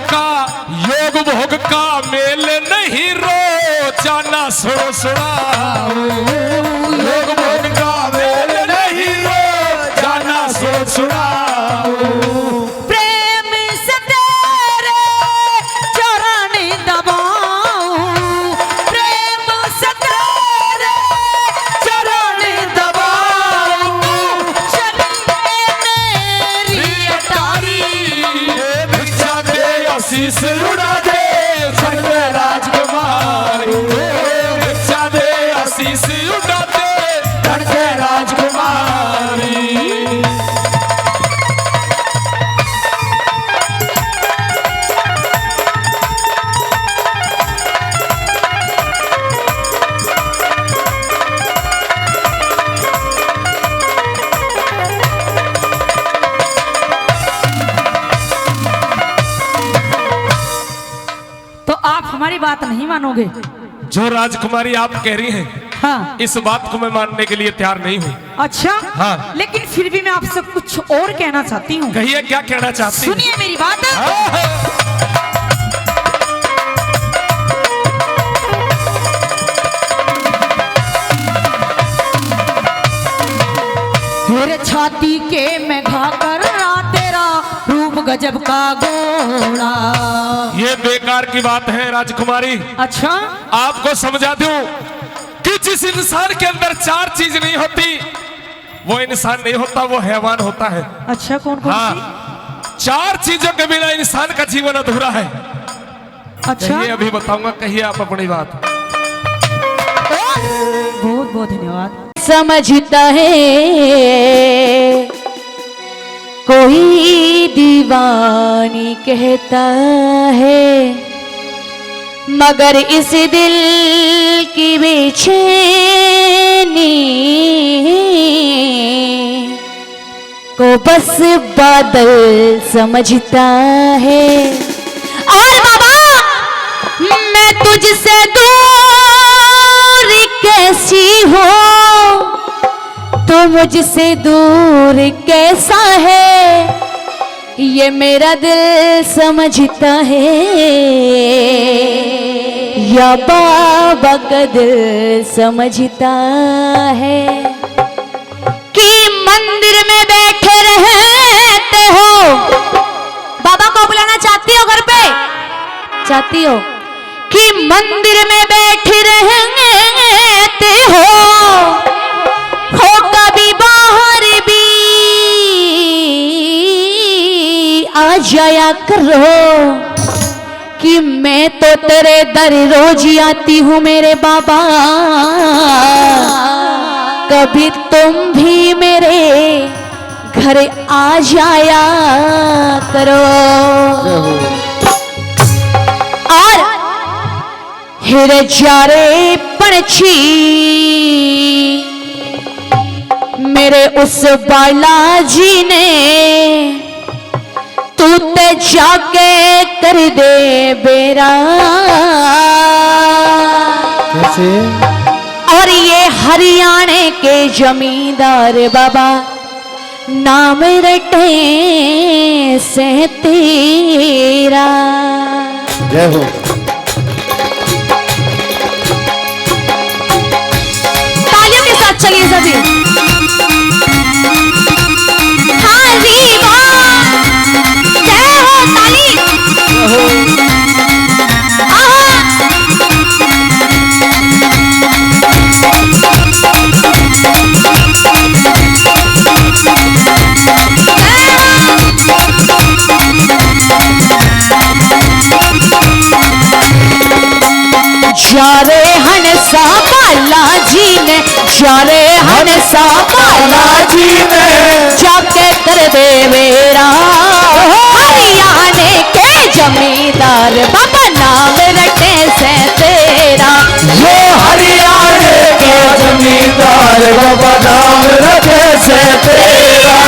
का मेल नहीं रोजाना सुनाऊं। योग भोग का मेल नहीं रोजाना सुनाऊं। प्रेम से तेरे चरण दबाऊं। प्रेम से तेरे चरण दबाऊं। चलिए मेरी अटारी भिक्षा दे आशीष उड़ा दे सर्वे राजकुमारी। भिक्षा दे आशीष उड़ा दे सर्वे राजकुमारी। तो आप हमारी बात नहीं मानोगे? जो राजकुमारी आप कह रही हैं, हाँ। इस बात को मैं मानने के लिए तैयार नहीं हूँ। अच्छा। हाँ। लेकिन फिर भी मैं आपसे कुछ और कहना चाहती हूँ। कहिए, क्या कहना चाहती हैं? सुनिए मेरी बात। फिर छाती के मैं घा कर तेरा रूप गजब का गोड़ा। ये बेकार की बात है राजकुमारी। अच्छा। आपको समझा दूं कि जिस इंसान के अंदर 4 चीज नहीं होती, वो इंसान नहीं होता, वो हैवान होता है। अच्छा, कौन कौन सी? हाँ, 4 चीजों के बिना इंसान का जीवन अधूरा है। अच्छा। कहिए, अभी बताऊंगा, कहिए आप अपनी बात। बहुत बहुत धन्यवाद। समझता है कोई दीवानी कहता है, मगर इस दिल की बेचैनी को बस बादल समझता है। और बाबा मैं तुझसे दूर कैसी हूँ, तो मुझसे दूर कैसा है, ये मेरा दिल समझता है, या बाबा का दिल समझता है। कि मंदिर में बैठे रहते हो, बाबा को बुलाना चाहती हो घर पे? चाहती हो? कि मंदिर में बैठे रहते हो कभी बाहर भी आ जाया करो, कि मैं तो तेरे दर रोज आती हूँ मेरे बाबा, कभी तुम भी मेरे घर आ जाया करो। और हिर जारे पंछी मेरे उस बालाजी ने तू ते जाके कर दे बेरा। कैसे? और ये हरियाणे के जमींदार बाबा नाम रटे से तेरा। जय हो। तालियों के साथ चलिए सभी। हरि बोल, जय हो, ताली। आहा। जारे हंसा बालाजी ने, जारे हंसा बालाजी ने जाके कर दे मेरा। हरियाणे के जमींदार बाबा नाम रटे से तेरा। ये हरियाणे के जमींदार बाबा नाम रटे से तेरा।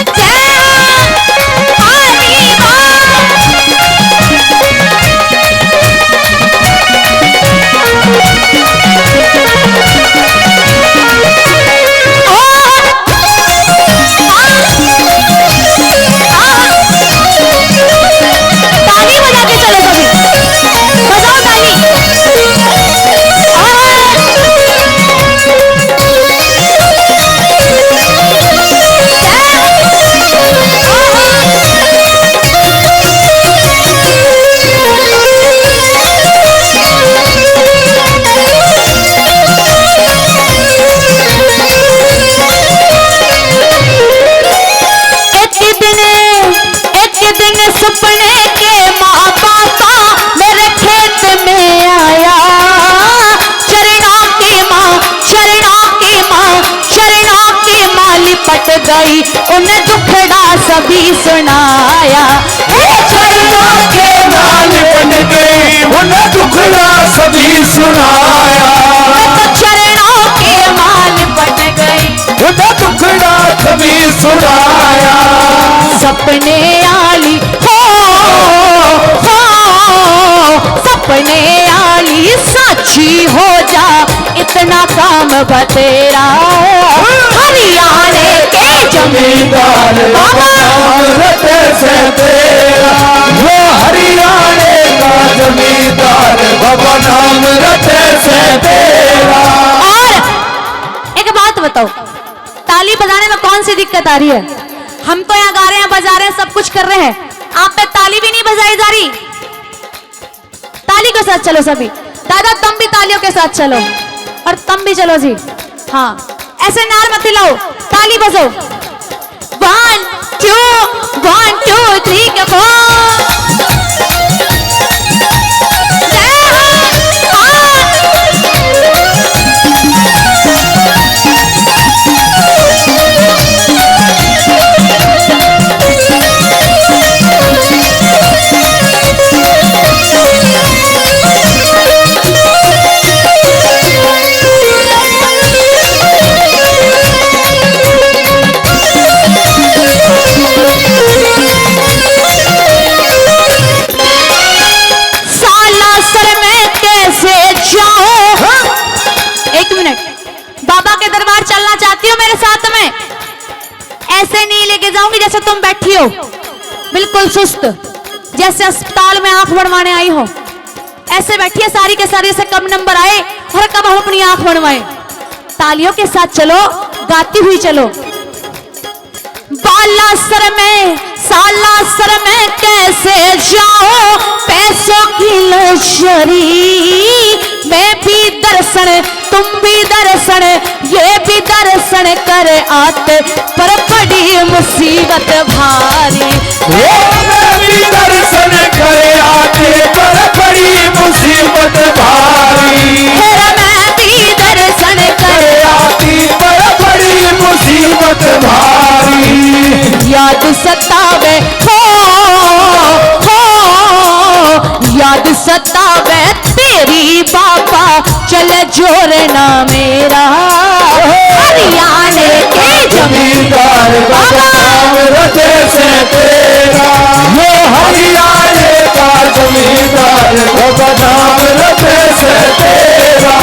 जय हरि बोल। ताली बजा के चलो सभी, बजाओ ताली। एक दिन सपने के माँ बापा मेरे खेत में आया। चरणों की माँ, चरणों की माँ, चरणों की माँ लिपट गई, उन्हें दुखड़ा सभी सुनाया। चरणों के माँ लिपट गई, उन्हें दुखड़ा सभी सुनाया। तो चरणों के माँ लिपट गई, उन्हें दुखड़ा सभी सुनाया। सपने आली हो, सपने आली साची हो जा, इतना काम बतेरा। हरियाणे के जमींदार बाबा नाम रटे से तेरा। वो हरियाणे का जमींदार बाबा नाम रटे से तेरा। और एक बात बताओ, ताली बजाने में कौन सी दिक्कत आ रही है? हम तो यहाँ गा रहे हैं, बजा रहे हैं, सब कुछ कर रहे हैं, आप पे ताली भी नहीं बजाई जा रही। ताली के साथ चलो सभी। दादा तुम भी तालियों के साथ चलो, और तुम भी चलो जी। हाँ, ऐसे नार मत हिलाओ, ताली बजाओ। 1 2 1 2 3 के 4। जय हो। बाबा के दरबार चलना चाहती हो मेरे साथ में? ऐसे नहीं लेके जाऊंगी जैसे तुम बैठी हो, बिल्कुल सुस्त, जैसे अस्पताल में आंख बनवाने आई हो। ऐसे बैठी है सारी के सारी, से कम नंबर आए और कब हम अपनी आंख बनवाए। तालियों के साथ चलो, गाती हुई चलो। बालासर में सालासर में कैसे जाओ, पैसों की लश्करी मैं भी दर्शन, तुम भी दर्शन, ये भी दर्शन कर आते, पर बड़ी मुसीबत भारी। मैं भी दर्शन कर आते, पर बड़ी मुसीबत भारी। फिर मैं भी दर्शन कर आती, पर बड़ी मुसीबत भारी। याद सतावे हो, याद सता जोर ना मेरा हरियाणे के जमींदार बाबा नाम रखे से तेरा, ये हरियाणे का जमींदार बाबा नाम रखे से तेरा।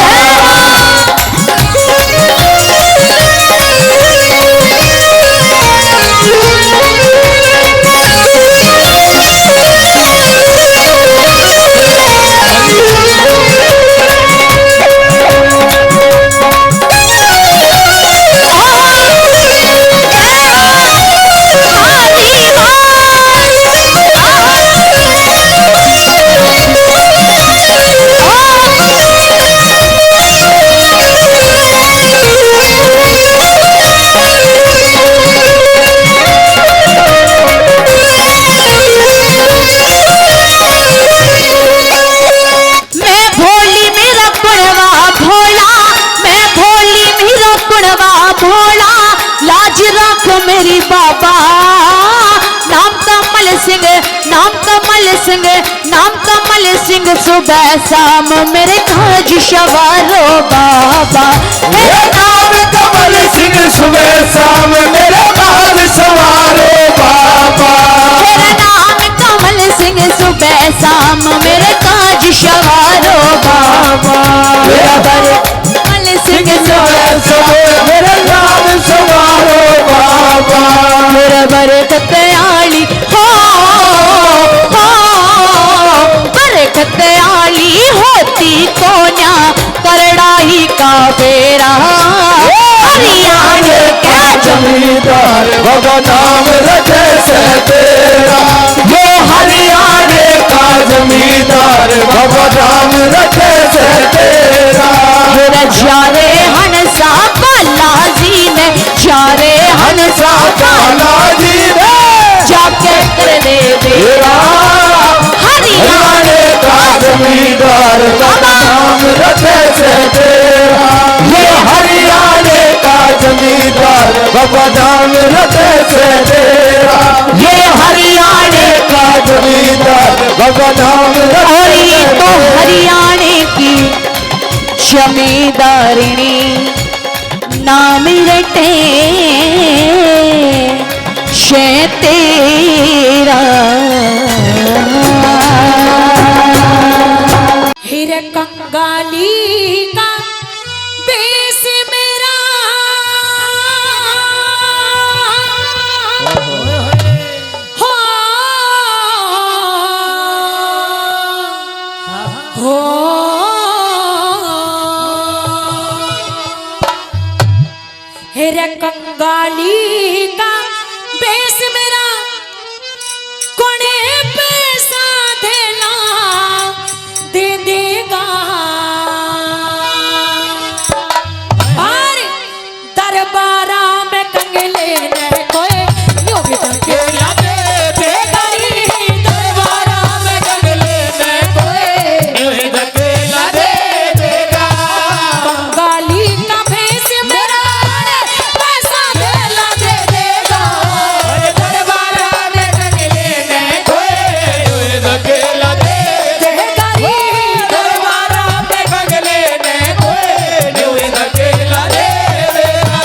मेरी बाबा नाम कमल सिंह, नाम कमल सिंह, नाम कमल सिंह, सुबह शाम मेरे काज सवारो बाबा। मेरा नाम कमल सिंह, सुबह शाम मेरे काज सवारो बाबा। मेरा नाम कमल सिंह, सुबह शाम मेरे काज सवारो बाबा। मेरा कमल सिंह, सुबह शाम मेरे नाम सवारो बाबा। मेरा बरकत आली हो बरकत आली होती कोन्या करड़ाई का बेरा। हरियाणा के जमींदार बाबा नाम रखे से तेरा, ये हरियाणा का जमींदार बाबा नाम रखे से तेरा। जारे हंसा बालाजी ने, जारे हंसा बालाजी ने जाके कर दे बेरा। हरियाणा का जमींदार बाबा नाम रखे से तेरा, ये हरियाणा का जमींदार बाबा नाम रखे से तेरा, ये हरियाणा का जमींदार बाबा नाम रखे। और ये तो हरियाणा की जमींदारिणी नाम रटे शे तेरा। हीरे कंगाली का बेस मेरा हो हीरे कंगाली का बेस मेरा कोने पैसा देना दे देगा। और दरबारा में कंगले ने कोई यूं भी कंगला दे देगा। दरबारा में कंगले ने कोई यूं ही कंगला दे देगा। कंगाली का भेष मेरा पैसा देला दे देगा। दरबारा में कंगले ने कोई यूं ही कंगला दे देगा। दरबारा में कंगले ने कोई यूं ही कंगला दे देगा।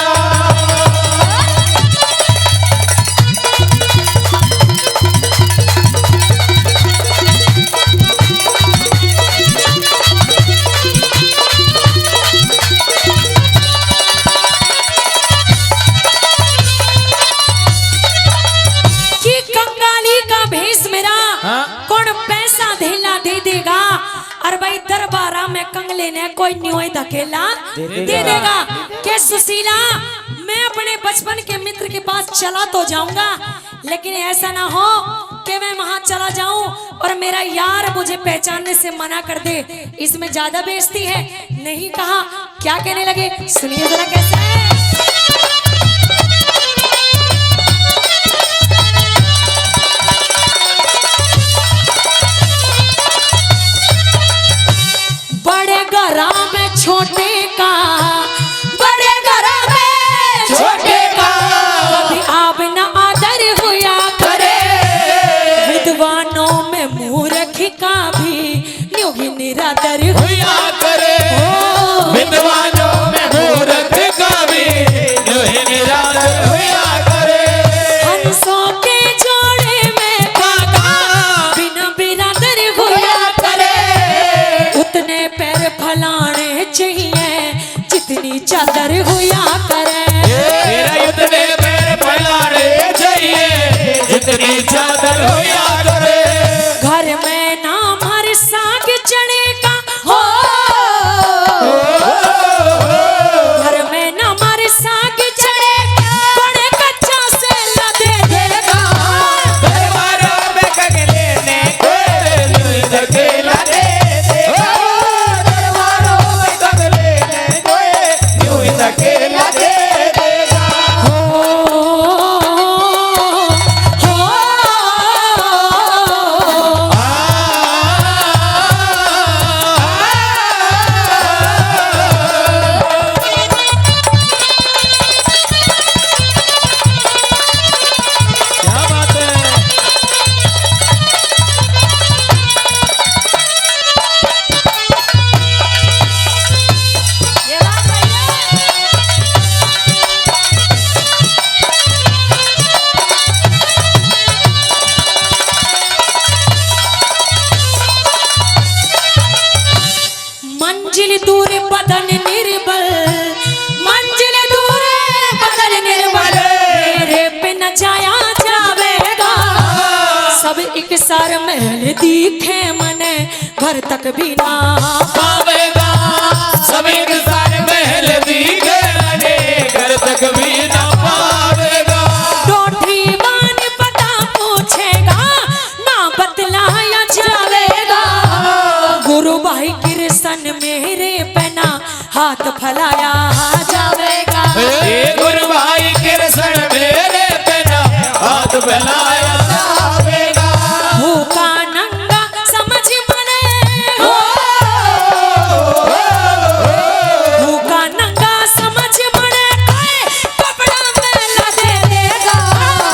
कि कंगाली का भेष मेरा कौन पैसा धेला दे देगा। और भाई दरबारा में कंगले ने कोई न्योय धकेला दे देगा। के सुशीला मैं अपने बचपन के मित्र के पास चला तो जाऊंगा, लेकिन ऐसा ना हो कि मैं वहां चला जाऊं और मेरा यार मुझे पहचानने से मना कर दे। इसमें ज्यादा बेइज्जती है। नहीं कहा क्या कहने लगे, सुनिए जरा कैसे। बड़े घरा में छोटे का, बड़े घरा में छोटे का कभी आप न आदर हुआ करे। विद्वानों में मूर्ख का भी न्यों ही निरादर हुआ करे। चादर हुआ करे। तेरा युद्ध में पैर फैलाने चाहिए जितनी चादर हुआ करे। घर में ना हमारे साग चने का हो, घर में ना हमारे साग चने बड़े कच्चा से लदे देगा। दरबारों में कगले ने कोई धकेला दे देगा। दरबारों में कगले ने कोई यूं धकेला दे देगा। क्या बात है। ये बात मंजिल दूर बदन निर्बल, मंजिल दूर बदन निर्बल, मेरे पे न जाया जावेगा। सब एक सार महल दिखे मने घर तक भी ना पावेगा। सब एक सारे महल दिखे लगे घर तक भी ना पावेगा। डोठी वान पता पूछेगा ना बतलाया जावेगा। गुरु भाई कृष्ण मेरे पे ना हाथ फैलाया जावेगा। ए गुरु भाई कृष्ण मेरे पे ना हाथ फैलाया जावेगा। भूखा नंगा समझ मने हो, भूखा नंगा समझ मने कोई कपड़ा मेला दे देगा।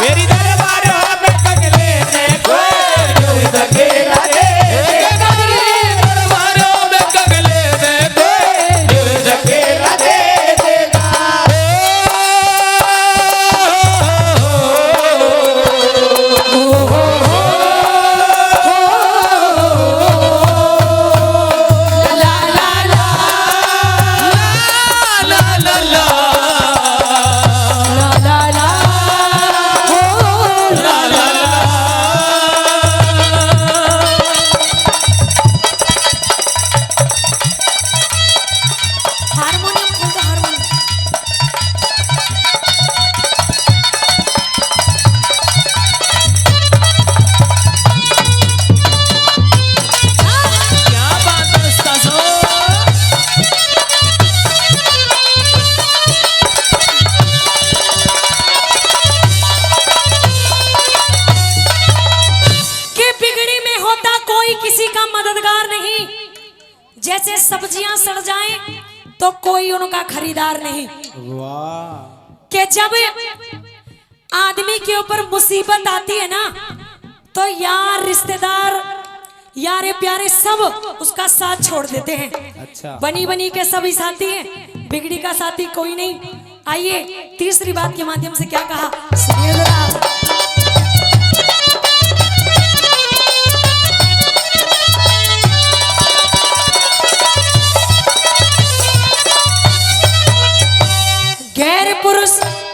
मेरी दरबारों में कगले ने कोई यूं धकेला दे देगा। दरबारों में कगले ने कोई यूं धकेला दे देगा। ला ला ला ला ला ला ला ला ला हो ला ला ला। हारमोनियम खोल दो, हारमोनियम। क्या बात है उस्तादो। कि बिगड़ी में होता कोई किसी का मददगार नहीं। जैसे सब्जियां सड़ जाएं तो कोई उनका खरीदार नहीं। कि जब आदमी के ऊपर मुसीबत आती है ना तो यार रिश्तेदार यारे प्यारे सब उसका साथ छोड़ देते हैं। अच्छा। बनी बनी के सभी साथी हैं, बिगड़ी का साथी कोई नहीं। आइए तीसरी बात के माध्यम से क्या कहा सुनिए जरा। गैर पुरुष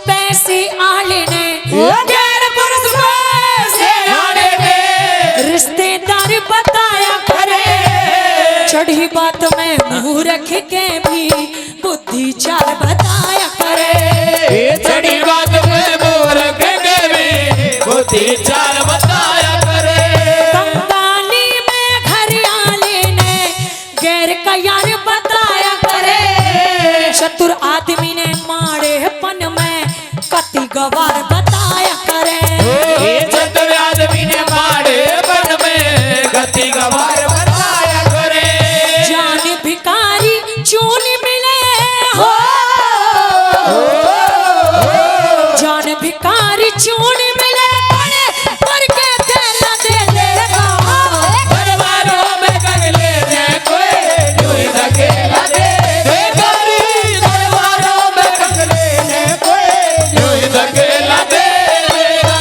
पैसे आले ने, गैर पुरुष पैसे आले ने रिश्तेदार बताया करे। चढ़ी बात में मुंह रख के भी बुद्धि चाल बताया करे। ये चढ़ी बात में मोर के भी बुद्धि चाल बताया करे। कंगाली में घरियाले ने गैर का यार बताया करे। चतुर आदमी ने माड़ेपन में कति गवार बताया करे। ये चतुर आदमी ने माड़े बन में गति गवार बताया करे। जान भिकारी चून मिले हो, जान भिकारी चून मिले पड़े पर के तेला दे देगा। दरबारों में कगले ने कोई यूं धकेला दे देगा। दरबारों में कगले ने कोई यूं धकेला दे देगा।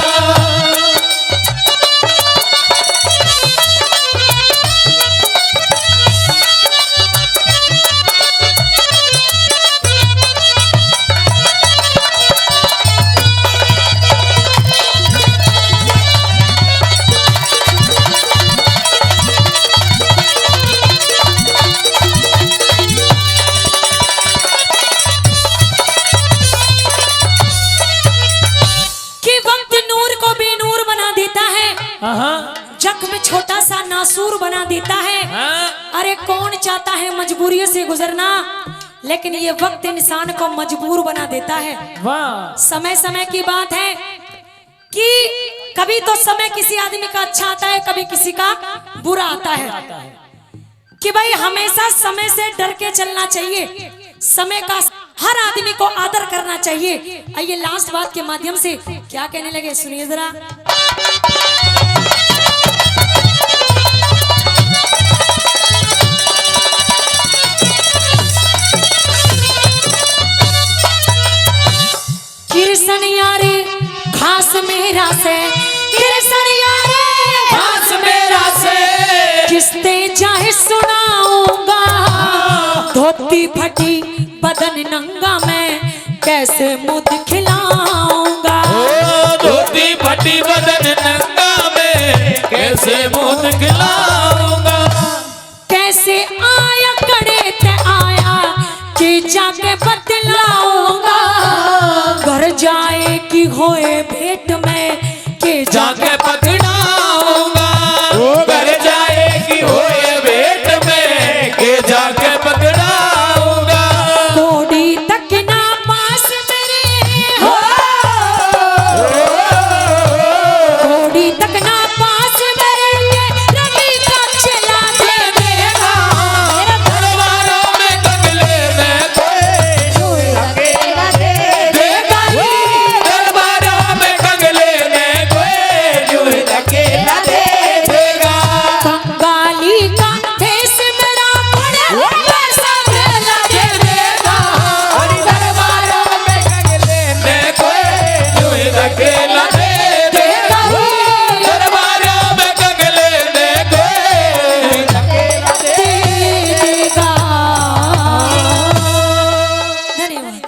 है। अरे कौन चाहता है मजबूरी से गुजरना, लेकिन ये वक्त इंसान को मजबूर बना देता है। समय समय की बात है कि कभी तो समय किसी आदमी का अच्छा आता है, कभी किसी का बुरा आता है। कि भाई हमेशा समय से डर के चलना चाहिए, समय का हर आदमी को आदर करना चाहिए। आइए लास्ट बात के माध्यम से क्या कहने लगे सुनिए जरा। कृष्ण यारे खास मेरा से, कृष्ण यारे खास मेरा से किस्ते चाहे सुनाऊंगा, धोती फटी बदन नंगा मैं कैसे मुंह दिखलाऊंगा। धोती फटी बदन नंगा में कैसे मुंह दिखलाऊंगा। कैसे आया कड़े ते आया कि जाके बद